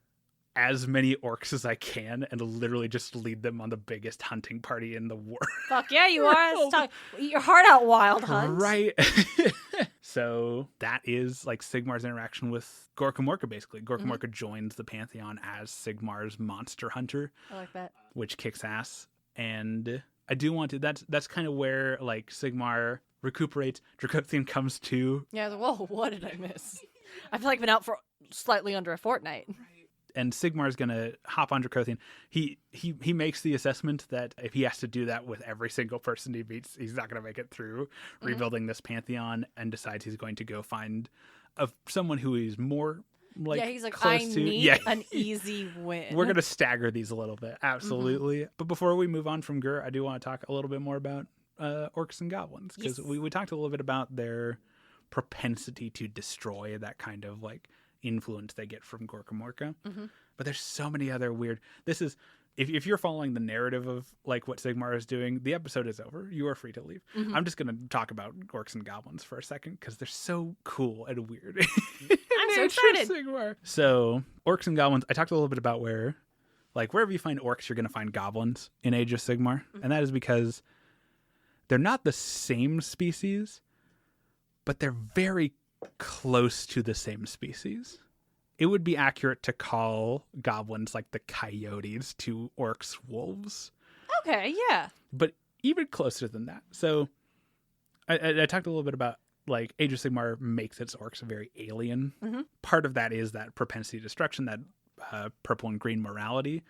as many orcs as I can and literally just lead them on the biggest hunting party in the world. Fuck yeah, you are. Eat your heart out, Wild Hunt. Right. So that is like Sigmar's interaction with Gorkamorka, basically. Gorkamorka joins the Pantheon as Sigmar's monster hunter. I like that. Which kicks ass. And I do want to, that's kind of where like Sigmar recuperates. Dracothian comes to. Yeah, whoa, what did I miss? I feel like I've been out for slightly under a fortnight. And Sigmar's going to hop on Dracothian. He makes the assessment that if he has to do that with every single person he meets, he's not going to make it through rebuilding this Pantheon, and decides he's going to go find someone who is more like he's like, close I to need an easy win. We're going to stagger these a little bit. Absolutely. But before we move on from Ghur, I do want to talk a little bit more about orcs and goblins, because we talked a little bit about their propensity to destroy, that kind of like influence they get from Gorkamorka. But there's so many other weird. This is if you're following the narrative of like what Sigmar is doing, the episode is over. You are free to leave. I'm just going to talk about orcs and goblins for a second because they're so cool and weird. I'm so excited. Sigmar. So orcs and goblins. I talked a little bit about where, like, wherever you find orcs, you're going to find goblins in Age of Sigmar, and that is because they're not the same species, but they're very close to the same species. It would be accurate to call goblins like the coyotes to orcs wolves. Okay, yeah. But even closer than that. So I talked a little bit about like Age of Sigmar makes its orcs very alien. Part of that is that propensity to destruction, that purple and green morality.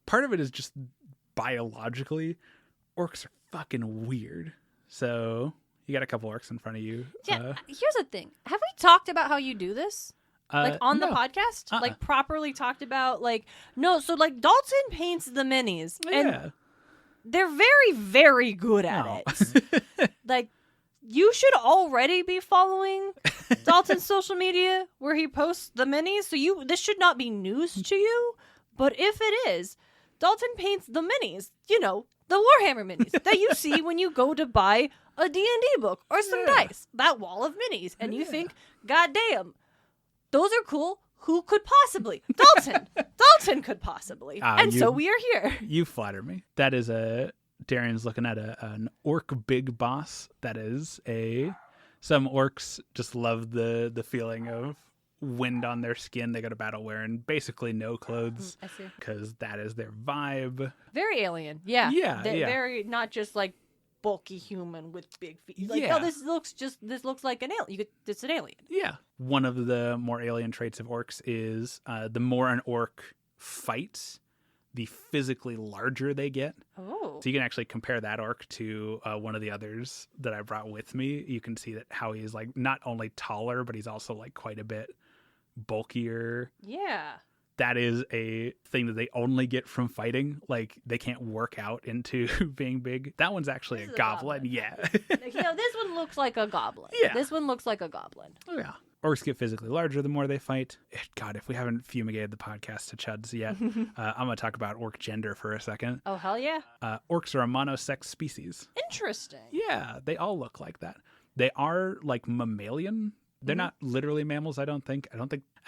Part of it is just biologically, orcs are fucking weird. So you got a couple orcs in front of you. Yeah, here's the thing. Have we talked about how you do this? Like on the no. podcast? Like properly talked about? Like, no, so like Dalton paints the minis. And they're very, very good at it. Like, you should already be following Dalton's social media where he posts the minis. So this should not be news to you. But if it is, Dalton paints the minis. You know, the Warhammer minis that you see when you go to buy a D&D book or some dice. That wall of minis. And you think, God damn, those are cool. Who could possibly? Dalton. Dalton could possibly. So we are here. You flatter me. That is Darian's looking at an orc big boss. That is some orcs just love the feeling of wind on their skin. They go to battle wearing basically no clothes. I see. Because that is their vibe. Very alien. Yeah. Yeah. Very, not just like bulky human with big feet. Like, oh, this looks like an alien. It's an alien. Yeah. One of the more alien traits of orcs is the more an orc fights, the physically larger they get. Oh. So you can actually compare that orc to one of the others that I brought with me. You can see that how he's like not only taller, but he's also like quite a bit bulkier. Yeah. That is a thing that they only get from fighting. Like, they can't work out into being big. That one's actually a goblin. Yeah. This one looks like a goblin. Yeah. This one looks like a goblin. Oh, yeah. Orcs get physically larger the more they fight. God, if we haven't fumigated the podcast to chuds yet, I'm going to talk about orc gender for a second. Oh, hell yeah. Orcs are a monosex species. Interesting. Yeah, they all look like that. They are like mammalian. They're not literally mammals, I don't think.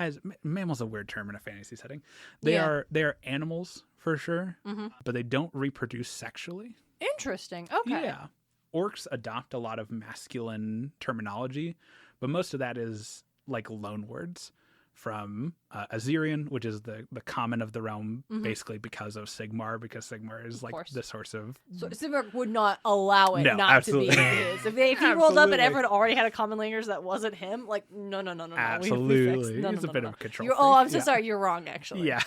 As mammal's a weird term in a fantasy setting. They are animals for sure, but they don't reproduce sexually. Interesting. Okay. Yeah. Orcs adopt a lot of masculine terminology, but most of that is like loan words. from Azerian, which is the common of the realm, basically because of Sigmar, because Sigmar is like the source of... So Sigmar would not allow it absolutely. to be his. If he rolled up and everyone already had a common language that wasn't him, like, no. Absolutely. It's a bit of a control freak. Oh, I'm so sorry. You're wrong, actually. Yeah.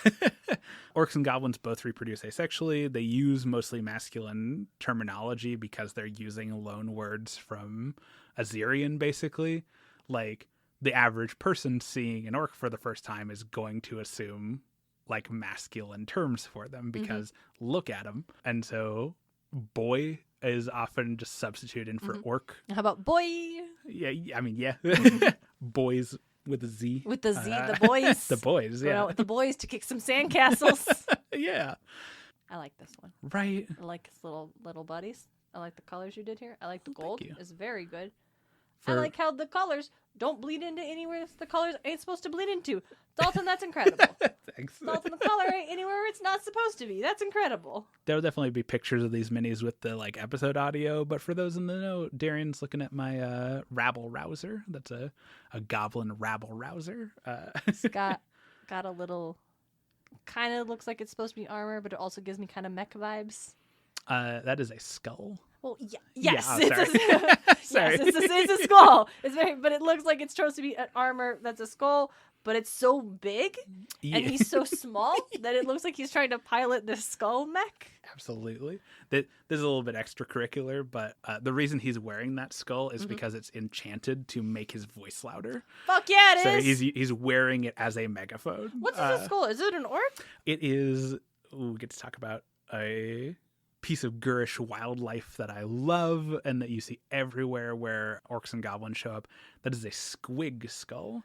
Orcs and goblins both reproduce asexually. They use mostly masculine terminology because they're using loan words from Azerian, basically. Like, the average person seeing an orc for the first time is going to assume like masculine terms for them because look at them. And so boy is often just substituted in for orc. How about boy? Yeah, I mean, yeah. Boys with a Z. With the Z, the boys. The boys, yeah. Go out with the boys to kick some sandcastles. Yeah. I like this one. Right. I like his little buddies. I like the colors you did here. I like the gold. It's very good. I like how the colors don't bleed into anywhere the colors ain't supposed to bleed into. Dalton, that's incredible. Thanks. Dalton, the color ain't anywhere it's not supposed to be. That's incredible. There will definitely be pictures of these minis with the like episode audio, but for those in the know, Darian's looking at my rabble rouser. That's a goblin rabble rouser. It's got a little, kind of looks like it's supposed to be armor, but it also gives me kind of mech vibes. That is a skull. Well, yes, Sorry. It's a skull. It's but it looks like it's supposed to be an armor that's a skull, but it's so big and he's so small that it looks like he's trying to pilot this skull mech. Absolutely. This is a little bit extracurricular, but the reason he's wearing that skull is because it's enchanted to make his voice louder. Fuck yeah, it is. So he's wearing it as a megaphone. What's this skull? Is it an orc? It is. We get to talk about a piece of Ghurish wildlife that I love and that you see everywhere where orcs and goblins show up. That is a squig skull.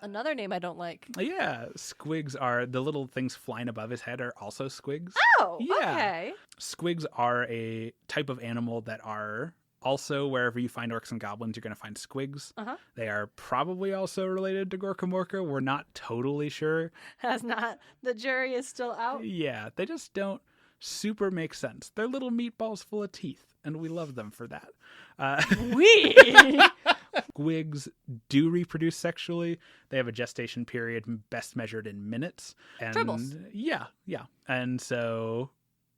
Another name I don't like. Yeah, squigs are the little things flying above his head are also squigs. Oh, yeah. Okay. Squigs are a type of animal that are also wherever you find orcs and goblins, you're going to find squigs. They are probably also related to Gorkamorka. We're not totally sure. The jury is still out. Yeah, they just don't super makes sense. They're little meatballs full of teeth, and we love them for that. Squigs do reproduce sexually. They have a gestation period best measured in minutes. And Tribbles. Yeah. And so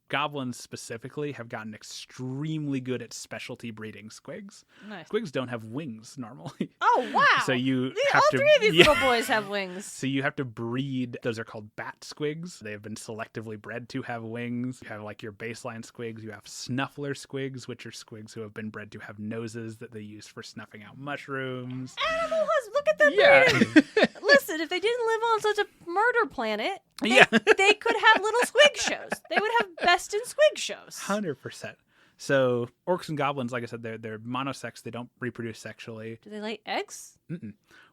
goblins specifically have gotten extremely good at specialty breeding squigs. Nice. Squigs don't have wings normally. Oh, wow. So you all three of these little boys have wings. So you have to breed. Those are called bat squigs. They have been selectively bred to have wings. You have like your baseline squigs. You have snuffler squigs, which are squigs who have been bred to have noses that they use for snuffing out mushrooms. Animal look at them breeding. Listen, if they didn't live on such a murder planet, they could have little squig shows. They would have best in squig shows. 100%. So orcs and goblins, like I said, they're monosex. They don't reproduce sexually. Do they lay eggs?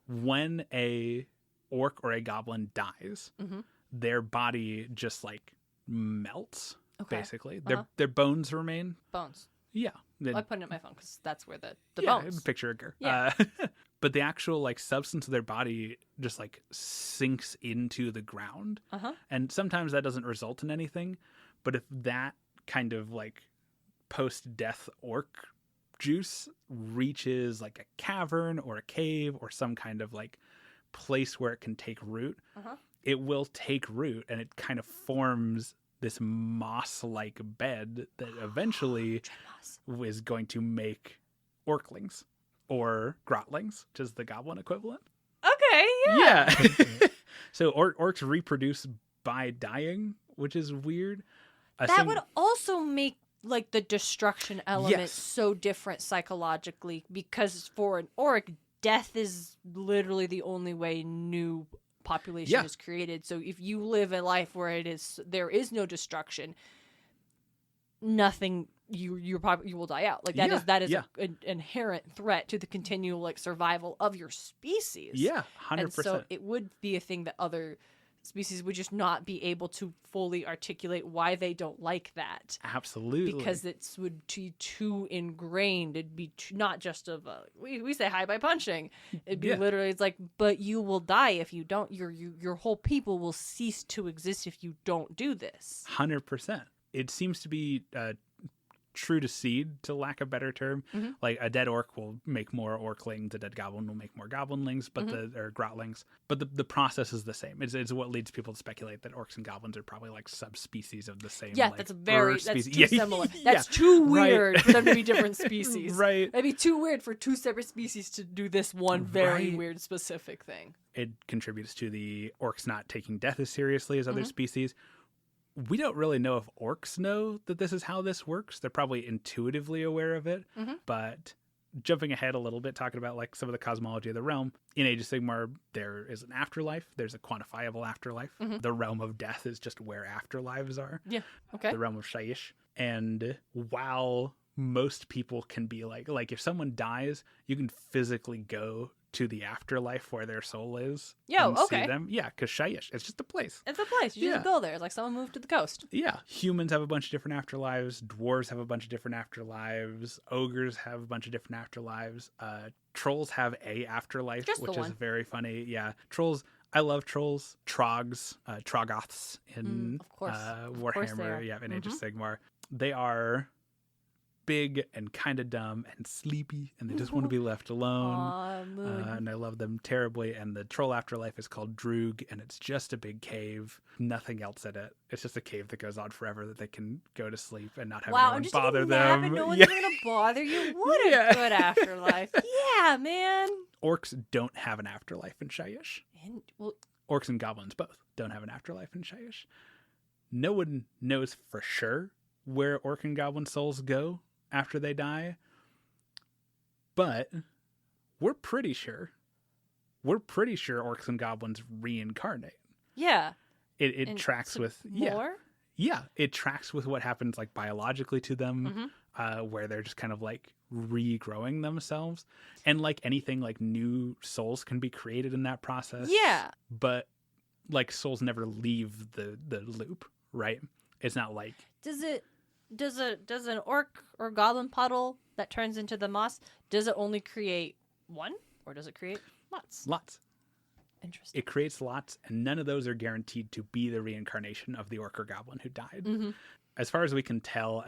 When a orc or a goblin dies, their body just like melts. Basically, their bones remain. Bones. Yeah. I put it in my phone because that's where the bones. Picture a Ghur. Yeah. But the actual like substance of their body just like sinks into the ground. And sometimes that doesn't result in anything. But if that kind of like post-death orc juice reaches like a cavern or a cave or some kind of like place where it can take root, it will take root and it kind of forms this moss-like bed that eventually is going to make orclings or grotlings, which is the goblin equivalent. Okay, yeah. So orcs reproduce by dying, which is weird. That would also make like the destruction element so different psychologically, because for an orc, death is literally the only way new population is created. So if you live a life where there is no destruction, nothing, you will die out. Like that is an inherent threat to the continual like survival of your species. 100%. And so it would be a thing that other species would just not be able to fully articulate why they don't like that. Absolutely. Because it would be too ingrained. It'd be not just we say hi by punching. It'd be literally, it's like, but you will die if you don't. Your whole people will cease to exist if you don't do this. 100%. It seems to be true to seed, to lack a better term. Mm-hmm. Like a dead orc will make more orclings, a dead goblin will make more goblinlings, but or grotlings. But the process is the same. It's what leads people to speculate that orcs and goblins are probably like subspecies of the same. Yeah, like, that's species. too similar. That's too weird for them to be different species. Right. That'd be too weird for two separate species to do this one very weird specific thing. It contributes to the orcs not taking death as seriously as other species. We don't really know if orcs know that this is how this works. They're probably intuitively aware of it. But jumping ahead a little bit, talking about like some of the cosmology of the realm, in Age of Sigmar, there is an afterlife. There's a quantifiable afterlife. The realm of death is just where afterlives are. Yeah. Okay. The realm of Shyish. And while most people can be like if someone dies, you can physically go to the afterlife where their soul is. Yo, and okay. see them. Yeah, because Shyish, it's just a place. It's a place. You just go there. It's like someone moved to the coast. Yeah. Humans have a bunch of different afterlives. Dwarves have a bunch of different afterlives. Ogres have a bunch of different afterlives. Trolls have a afterlife, which is very funny. Yeah. Trolls, I love trolls. Trogs, Troggoths in of course. Warhammer, in Age of Sigmar. They are big and kind of dumb and sleepy, and they just want to be left alone. And I love them terribly. And the troll afterlife is called Droog, and it's just a big cave, nothing else in it. It's just a cave that goes on forever that they can go to sleep and not have anyone bother them. And no one's gonna bother you. What a good afterlife. Yeah, man. Orcs don't have an afterlife in Shyish. Orcs and goblins both don't have an afterlife in Shyish. No one knows for sure where orc and goblin souls go after they die, but we're pretty sure orcs and goblins reincarnate. Yeah. It tracks with more? Yeah, it tracks with what happens like biologically to them, where they're just kind of like regrowing themselves. And like anything, like new souls can be created in that process. Yeah. But like souls never leave the loop, right? It's not like Does an orc or goblin puddle that turns into the moss, does it only create one, or does it create lots? Lots. Interesting. It creates lots, and none of those are guaranteed to be the reincarnation of the orc or goblin who died. As far as we can tell,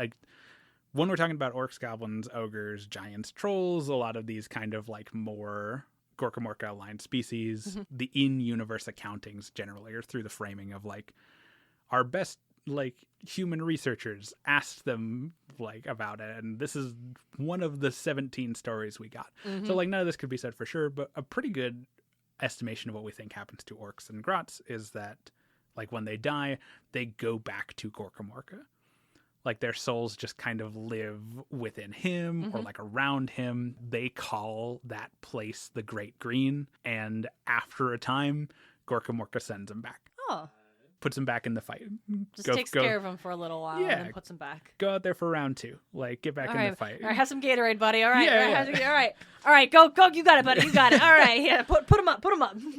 when we're talking about orcs, goblins, ogres, giants, trolls, a lot of these kind of like more Gorkamorka aligned species, the in-universe accountings generally are through the framing of like our best like human researchers asked them like about it, and this is one of the 17 stories we got. So like none of this could be said for sure, but a pretty good estimation of what we think happens to orcs and grots is that like when they die, they go back to Gorkamorka. Like their souls just kind of live within him or like around him. They call that place the Great Green, and after a time, Gorkamorka sends them back. Oh. Puts him back in the fight. Just takes care of him for a little while and then puts him back. Go out there for round 2. Like, get back in the fight. All right, have some Gatorade, buddy. All right. Yeah. All right, go. You got it, buddy. You got it. All right, yeah, put him up.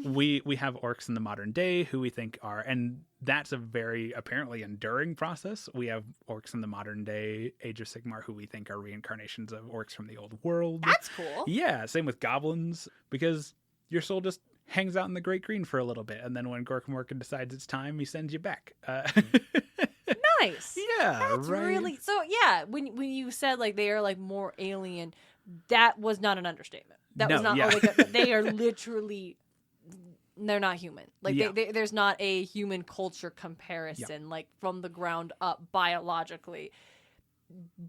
We have orcs in the modern day who we think are, and that's a very apparently enduring process. We have orcs in the modern day Age of Sigmar who we think are reincarnations of orcs from the old world. That's cool. Yeah, same with goblins, because your soul just hangs out in the Great Green for a little bit, and then when Gorkamorka decides it's time, he sends you back. Nice. Yeah, that's right? really so. Yeah, when you said like they are like more alien, that was not an understatement. That was not. They are literally. They're not human. Like there's not a human culture comparison. Like from the ground up biologically,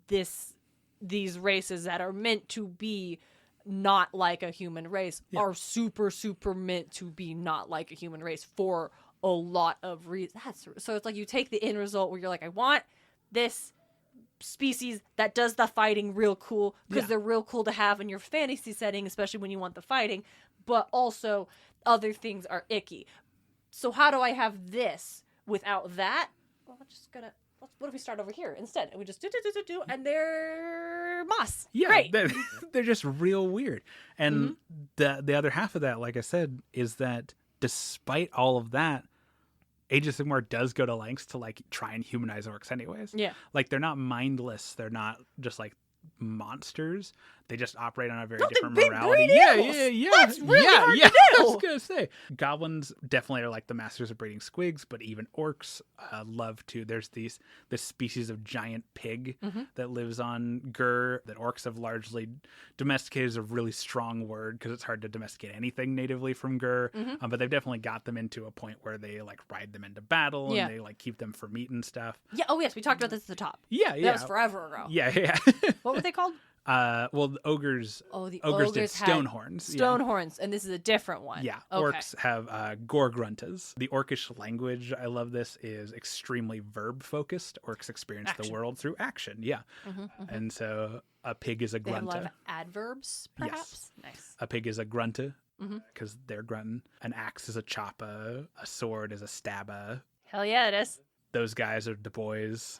these races that are meant to be not like a human race are super meant to be not like a human race for a lot of reasons. So it's like you take the end result where you're like, I want this species that does the fighting real cool because they're real cool to have in your fantasy setting, especially when you want the fighting, but also other things are icky. So how do I have this without that? Well, I'm just gonna what if we start over here instead? And we just do, and they're moss. Yeah, great. They're just real weird. And the other half of that, like I said, is that despite all of that, Age of Sigmar does go to lengths to like try and humanize orcs anyways. Yeah. Like they're not mindless. They're not just like monsters. They just operate on a very No, different they morality. breed animals. Yeah. That's really hard to I do. was gonna say goblins definitely are like the masters of breeding squigs, but even orcs love to. There's this species of giant pig that lives on Ghur that orcs have largely domesticated. Is a really strong word because it's hard to domesticate anything natively from Ghur, but they've definitely got them into a point where they like ride them into battle and they like keep them for meat and stuff. Yeah. Oh yes, we talked about this at the top. Yeah. That was forever ago. Yeah. What were they called? Well, the ogres. Oh, the ogres did ogres had stone horns. Stone horns, and this is a different one. Yeah, Okay. orcs have Ghur. The orcish language, I love this, is extremely verb focused. Orcs experience the world through action. Yeah, and so a pig is a They have a lot grunta. of adverbs, perhaps. Nice. A pig is a grunta because they're grunting. An axe is a choppa. A sword is a stabba. Hell yeah, it is. Those guys are the boys.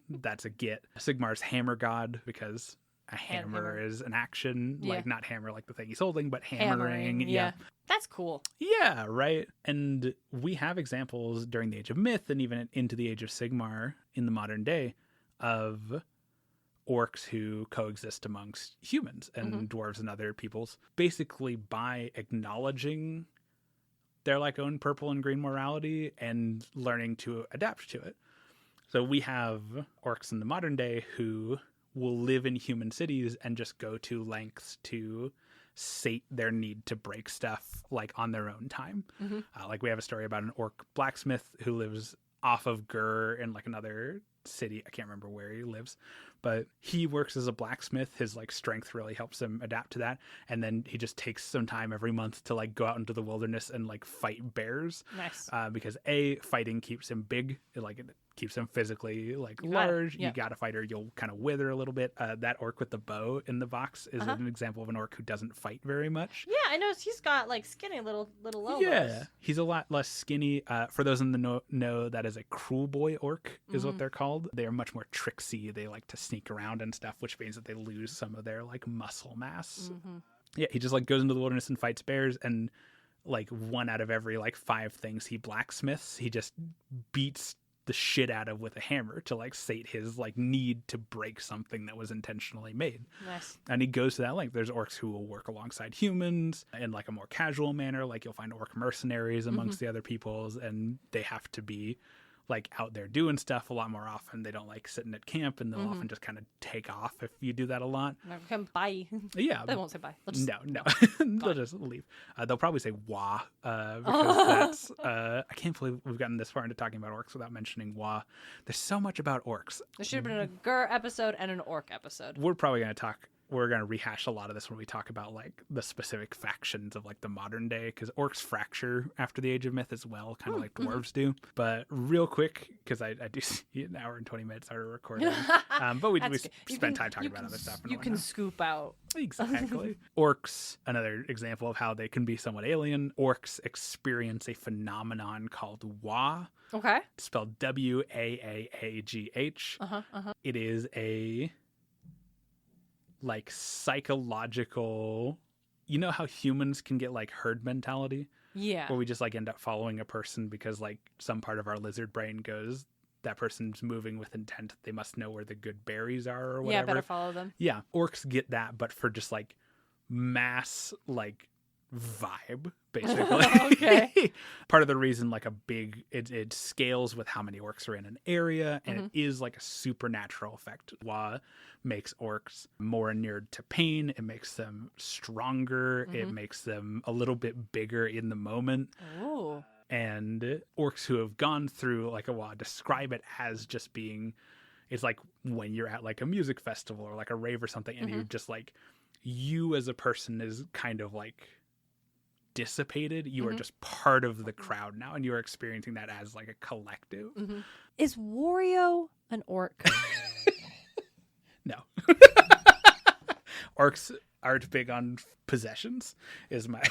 That's a git. Sigmar's hammer god because a hammer is an action, like not hammer like the thing he's holding, but hammering. Yeah. That's cool. Yeah, right. And we have examples during the Age of Myth and even into the Age of Sigmar in the modern day of orcs who coexist amongst humans and dwarves and other peoples, basically by acknowledging their like own purple and green morality and learning to adapt to it. So we have orcs in the modern day who will live in human cities and just go to lengths to sate their need to break stuff like on their own time. Like we have a story about an orc blacksmith who lives off of Ghur in like another city. I can't remember where he lives, but he works as a blacksmith. His like strength really helps him adapt to that. And then he just takes some time every month to like go out into the wilderness and like fight bears. Nice. Because fighting keeps him big. It keeps him physically like it. large. Yeah. You got a fighter, you'll kind of wither a little bit. That orc with the bow in the box is an example of an orc who doesn't fight very much. Yeah, I noticed he's got like skinny little elbows. Yeah, he's a lot less skinny. For those in the know, that is a cruel boy orc is what they're called. They are much more tricksy. They like to sneak around and stuff, which means that they lose some of their like muscle mass. Yeah, he just like goes into the wilderness and fights bears, and like 1 out of every like 5 things he blacksmiths, he just beats the shit out of with a hammer to like sate his like need to break something that was intentionally made. Nice. And he goes to that length. There's orcs who will work alongside humans in like a more casual manner. Like you'll find orc mercenaries amongst the other peoples, and they have to be like out there doing stuff a lot more often. They don't like sitting at camp, and they'll often just kind of take off if you do that a lot. Come bye. Yeah. They won't say bye. They'll just... No. They'll just leave. They'll probably say wah, because that's, I can't believe we've gotten this far into talking about orcs without mentioning wah. There's so much about orcs. There should have been a Ghur episode and an orc episode. We're probably going to we're going to rehash a lot of this when we talk about like the specific factions of like the modern day, because orcs fracture after the Age of Myth as well, kind of like dwarves do. But real quick, because I do see an hour and 20 minutes are recording, but we spend time talking about other stuff. You can scoop out. Exactly. Orcs, another example of how they can be somewhat alien. Orcs experience a phenomenon called Wa. Okay. Spelled Waagh. It is a like psychological, you know how humans can get like herd mentality? Yeah. Where we just like end up following a person because like some part of our lizard brain goes, that person's moving with intent. They must know where the good berries are or whatever. Yeah, better follow them. Yeah. Orcs get that, but for just like mass like vibe, basically. Okay. Part of the reason like it scales with how many orcs are in an area, and it is like a supernatural effect. Wa makes orcs more inured to pain. It makes them stronger. It makes them a little bit bigger in the moment. Ooh. And orcs who have gone through like a Wa describe it as just being, it's like when you're at like a music festival or like a rave or something, and you're just like, you as a person is kind of like dissipated. You are just part of the crowd now, and you are experiencing that as like a collective. Is Wario an orc? No. Orcs aren't big on possessions is my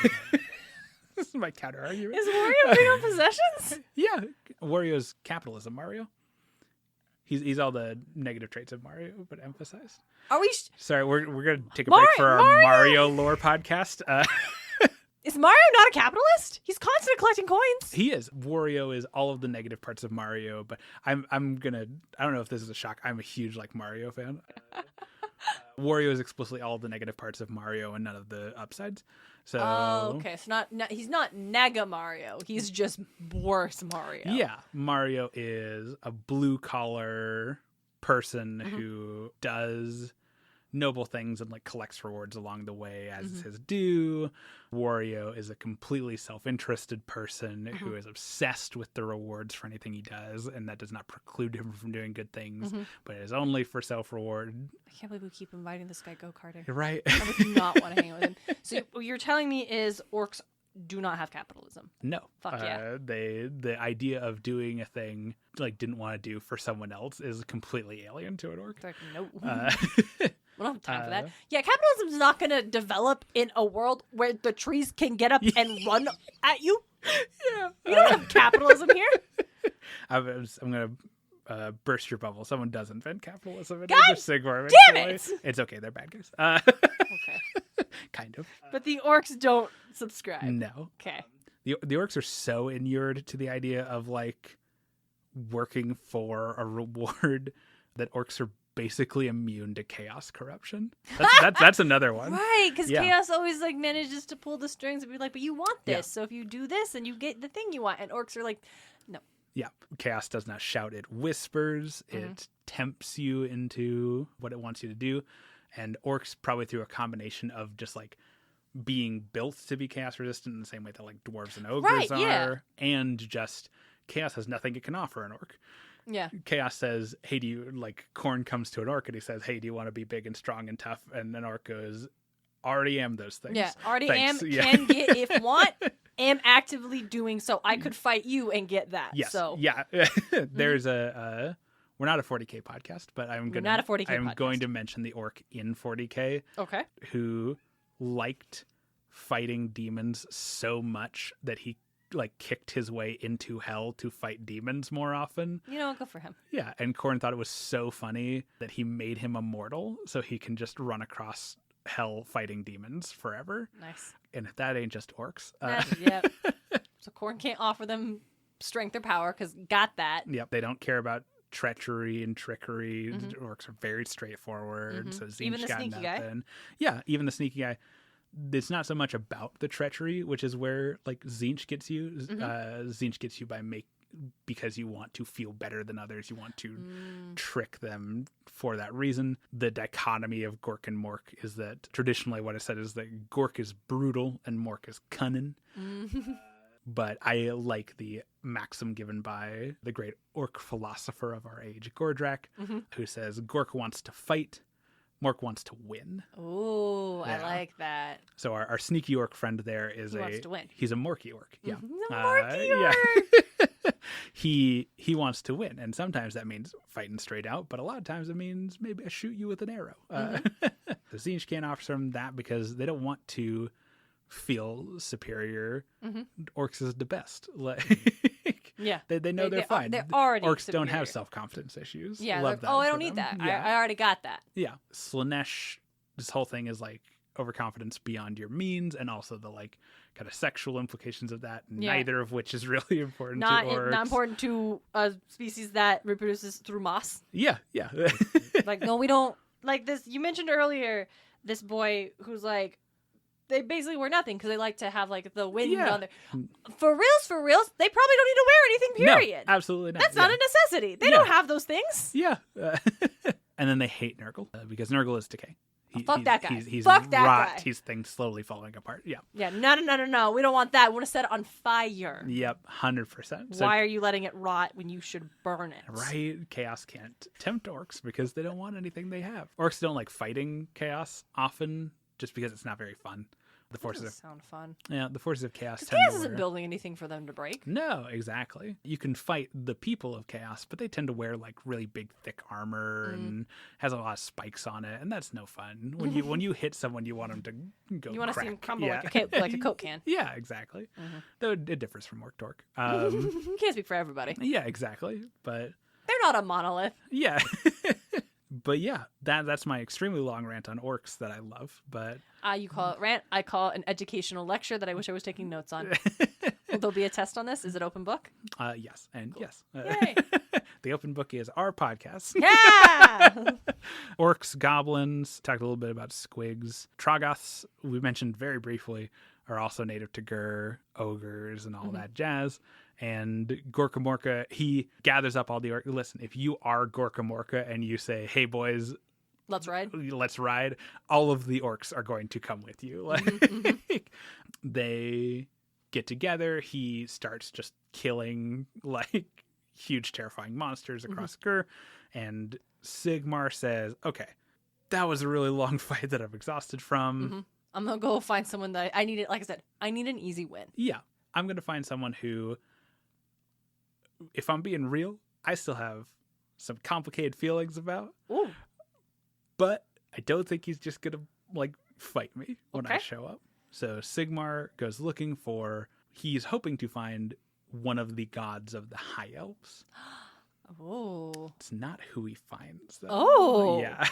this is my counter argument. Is Wario big on possessions? Yeah. Wario's capitalism, Mario. He's all the negative traits of Mario, but emphasized. Are we... Sorry, we're going to take a break for our Mario lore podcast. Is Mario not a capitalist? He's constantly collecting coins. He is. Wario is all of the negative parts of Mario, but I don't know if this is a shock. I'm a huge Mario fan. Wario is explicitly all of the negative parts of Mario and none of the upsides. So okay. So he's not Nega Mario. He's just worse Mario. Yeah, Mario is a blue collar person who does noble things and collects rewards along the way as is his due. Wario is a completely self-interested person who is obsessed with the rewards for anything he does, and that does not preclude him from doing good things, but it is only for self-reward. I can't believe we keep inviting this guy go-karting. Right. I would not want to hang out with him. So what you're telling me is orcs do not have capitalism. No. Fuck yeah. The idea of doing a thing didn't want to do for someone else is completely alien to an orc. They're like, nope. We don't have time for that. Yeah, capitalism is not going to develop in a world where the trees can get up and run at you. Yeah. We don't have capitalism here. I'm going to burst your bubble. Someone does invent capitalism in God Sigmar. Damn it! It's okay. They're bad guys. Okay. Kind of. But the orcs don't subscribe. No. Okay. The orcs are so inured to the idea of working for a reward that orcs are basically immune to chaos corruption. That's another one. Right, because chaos always manages to pull the strings and be like, but you want this, so if you do this and you get the thing you want, and orcs are like, no. Yeah, chaos does not shout, it whispers, it tempts you into what it wants you to do, and orcs probably through a combination of just being built to be chaos resistant in the same way that dwarves and ogres are, and just chaos has nothing it can offer an orc. Yeah. Chaos says, hey, do you, Korn comes to an orc and he says, hey, do you want to be big and strong and tough? And an orc goes, already am those things. Yeah, already Thanks. am, can get, if want, am actively doing so. I could fight you and get that. Yes. So. Yeah. There's we're not a 40K podcast, but I'm going to mention the orc in 40K. Okay. Who liked fighting demons so much that he kicked his way into hell to fight demons more often. Good for him. Yeah, and Korn thought it was so funny that he made him immortal so he can just run across hell fighting demons forever. Nice. And if that ain't just orcs. Yeah. So Korn can't offer them strength or power because got that. Yep, they don't care about treachery and trickery. Orcs are very straightforward. So Zinch Even the got sneaky nothing. guy? Yeah, even the sneaky guy. It's not so much about the treachery, which is where Zinch gets you. Zinch gets you because you want to feel better than others. You want to trick them for that reason. The dichotomy of Gork and Mork is that traditionally what I said is that Gork is brutal and Mork is cunning. But I like the maxim given by the great orc philosopher of our age, Gordrak, who says Gork wants to fight, Mork wants to win. Ooh, I like that. So our sneaky orc friend there is wants to win. He's a Morky orc. Yeah. A Morky orc. Yeah. he wants to win, and sometimes that means fighting straight out, but a lot of times it means maybe I shoot you with an arrow. The Zinch can't offer them that because they don't want to feel superior. Orcs is the best. Yeah, they know they're fine. They're already orcs superior. don't have self-confidence issues. Yeah, Love that I don't for need them. that. Yeah. I already got that. Yeah, Slanesh. This whole thing is overconfidence beyond your means, and also the kind of sexual implications of that. Neither of which is really important to orcs. Not important to a species that reproduces through moss. Yeah. No, we don't this. You mentioned earlier this boy who's they basically wear nothing because they like to have the wind on there. For reals, they probably don't need to wear anything, period. No, absolutely not. That's not a necessity. They don't have those things. Yeah. And then they hate Nurgle because Nurgle is decay. Fuck that guy. He's Fuck that rot. guy. He's things slowly falling apart. Yeah. Yeah. No. We don't want that. We want to set it on fire. Yep. 100%. Why are you letting it rot when you should burn it? Right. Chaos can't tempt orcs because they don't want anything they have. Orcs don't like fighting chaos often just because it's not very fun. The forces doesn't sound fun. Yeah, the forces of chaos. Chaos isn't building anything for them to break. No, exactly. You can fight the people of chaos, but they tend to wear really big, thick armor and has a lot of spikes on it, and that's no fun. When you hit someone, you want them to go. You want to see them crumble yeah. like a Coke can. Yeah, exactly. Though it differs from orc to orc. You can't speak for everybody. Yeah, exactly. But they're not a monolith. Yeah. But yeah, that's my extremely long rant on orcs that I love. But You call it rant. I call it an educational lecture that I wish I was taking notes on. Will there be a test on this? Is it open book? Yes, and Cool. yes. Yay. The open book is our podcast. Yeah! Orcs, goblins, talked a little bit about squigs. Troggoths, we mentioned very briefly, are also native to Ghur, ogres, and all that jazz. And Gorka Morka, he gathers up all the orcs. Listen, if you are Gorka Morka and you say, hey, boys, Let's ride. all of the orcs are going to come with you. Like, they get together. He starts just killing, like, huge, terrifying monsters across Ghur. And Sigmar says, okay, that was a really long fight that I'm exhausted from. I'm going to go find someone that I need it. Like I said, I need an easy win. Yeah, I'm going to find someone who, if I'm being real, I still have some complicated feelings about. Ooh. But I don't think he's just going to, like, fight me when I Okay. show up. So Sigmar goes looking for, he's hoping to find one of the gods of the High Elves. Oh. It's not who he finds, though. Oh. Yeah.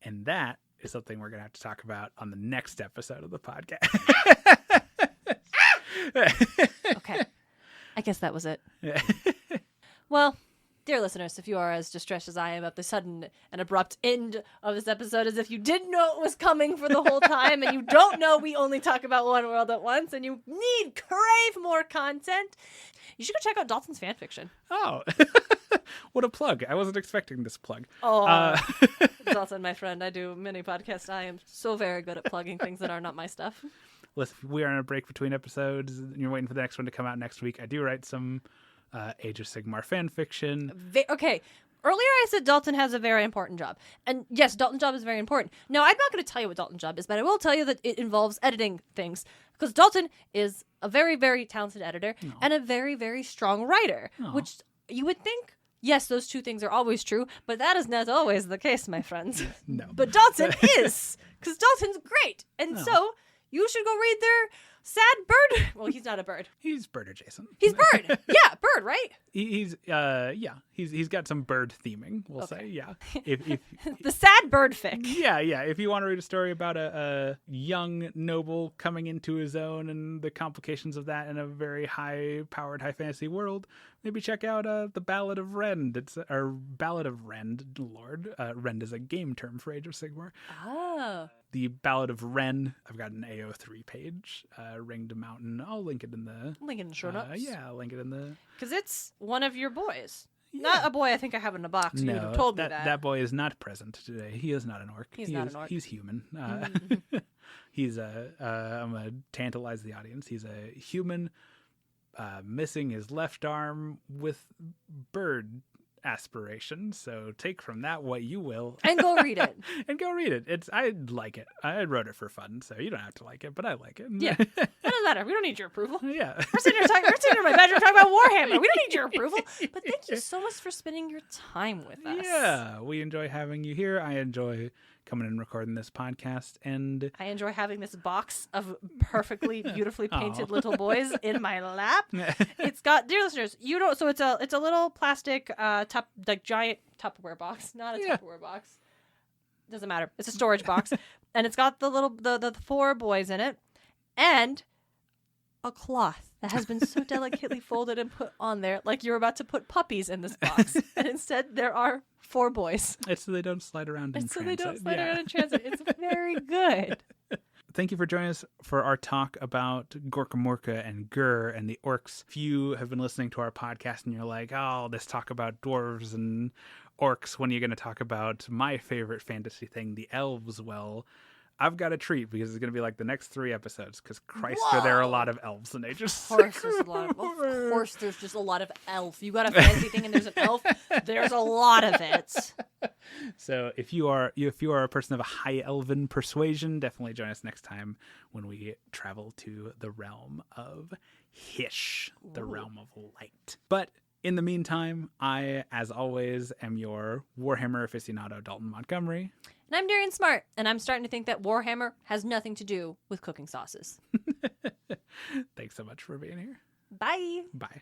And that is something we're going to have to talk about on the next episode of the podcast. Okay. I guess that was it. Well, dear listeners, if you are as distressed as I am at the sudden and abrupt end of this episode, as if you didn't know it was coming for the whole time, and you don't know we only talk about one world at once, and you crave more content, you should go check out Dalton's fanfiction. Oh, what a plug. I wasn't expecting this plug. Oh, Dalton, my friend, I do many podcasts. I am so very good at plugging things that are not my stuff. Listen, if we are on a break between episodes and you're waiting for the next one to come out next week, I do write some Age of Sigmar fan fiction. Okay. Earlier I said Dalton has a very important job. And yes, Dalton's job is very important. Now, I'm not going to tell you what Dalton's job is, but I will tell you that it involves editing things. Because Dalton is a very, very talented editor and a very, very strong writer. Which you would think, yes, those two things are always true, but that is not always the case, my friends. No. But Dalton is. Because Dalton's great. And so you should go read their sad bird. Well, he's not a bird. He's bird adjacent. He's bird. Yeah, bird, right? He's got some bird theming, we'll say. Yeah. If The sad bird fic. Yeah. If you want to read a story about a young noble coming into his own and the complications of that in a very high-powered, high fantasy world, maybe check out the Ballad of Rend. It's our Ballad of Rend, Lord. Rend is a game term for Age of Sigmar. Oh. The Ballad of Ren. I've got an AO3 page. Ringed Mountain. I'll link it in the Link in the show notes. I'll link it in the. Because it's one of your boys. Not a boy I think I have in a box. You would have told me that. That boy is not present today. He is not an orc. He's not an orc. He's human. He's I'm going to tantalize the audience. He's a human missing his left arm with bird aspirations. So take from that what you will. And go read it. I like it. I wrote it for fun, so you don't have to like it, but I like it. Yeah. That doesn't matter. We don't need your approval. Yeah. We're sitting here in my bedroom talking about Warhammer. We don't need your approval. But thank you so much for spending your time with us. Yeah. We enjoy having you here. I enjoy coming and recording this podcast, and I enjoy having this box of perfectly, beautifully painted little boys in my lap. It's got, dear listeners, you don't. So it's a little plastic, like giant Tupperware box, not a Tupperware box. Doesn't matter. It's a storage box, and it's got the four boys in it, and a cloth that has been so delicately folded and put on there, like you're about to put puppies in this box, and instead there are four boys. It's so they don't slide around in transit. So they don't slide around in transit. It's very good. Thank you for joining us for our talk about Gorka Morka and Ghur and the orcs. If you have been listening to our podcast and you're like, oh, let's talk about dwarves and orcs, when are you going to talk about my favorite fantasy thing, the elves? Well, I've got a treat because it's going to be like the next 3 episodes because Christ, are there a lot of elves in Age of Sigmar. Of course, there's just a lot of elf. You got a fancy thing and there's an elf. There's a lot of it. So if you are a person of a high elven persuasion, definitely join us next time when we travel to the realm of Hish, the realm of light. But in the meantime, I, as always, am your Warhammer aficionado, Dalton Montgomery. And I'm Darian Smart, and I'm starting to think that Warhammer has nothing to do with cooking sauces. Thanks so much for being here. Bye. Bye.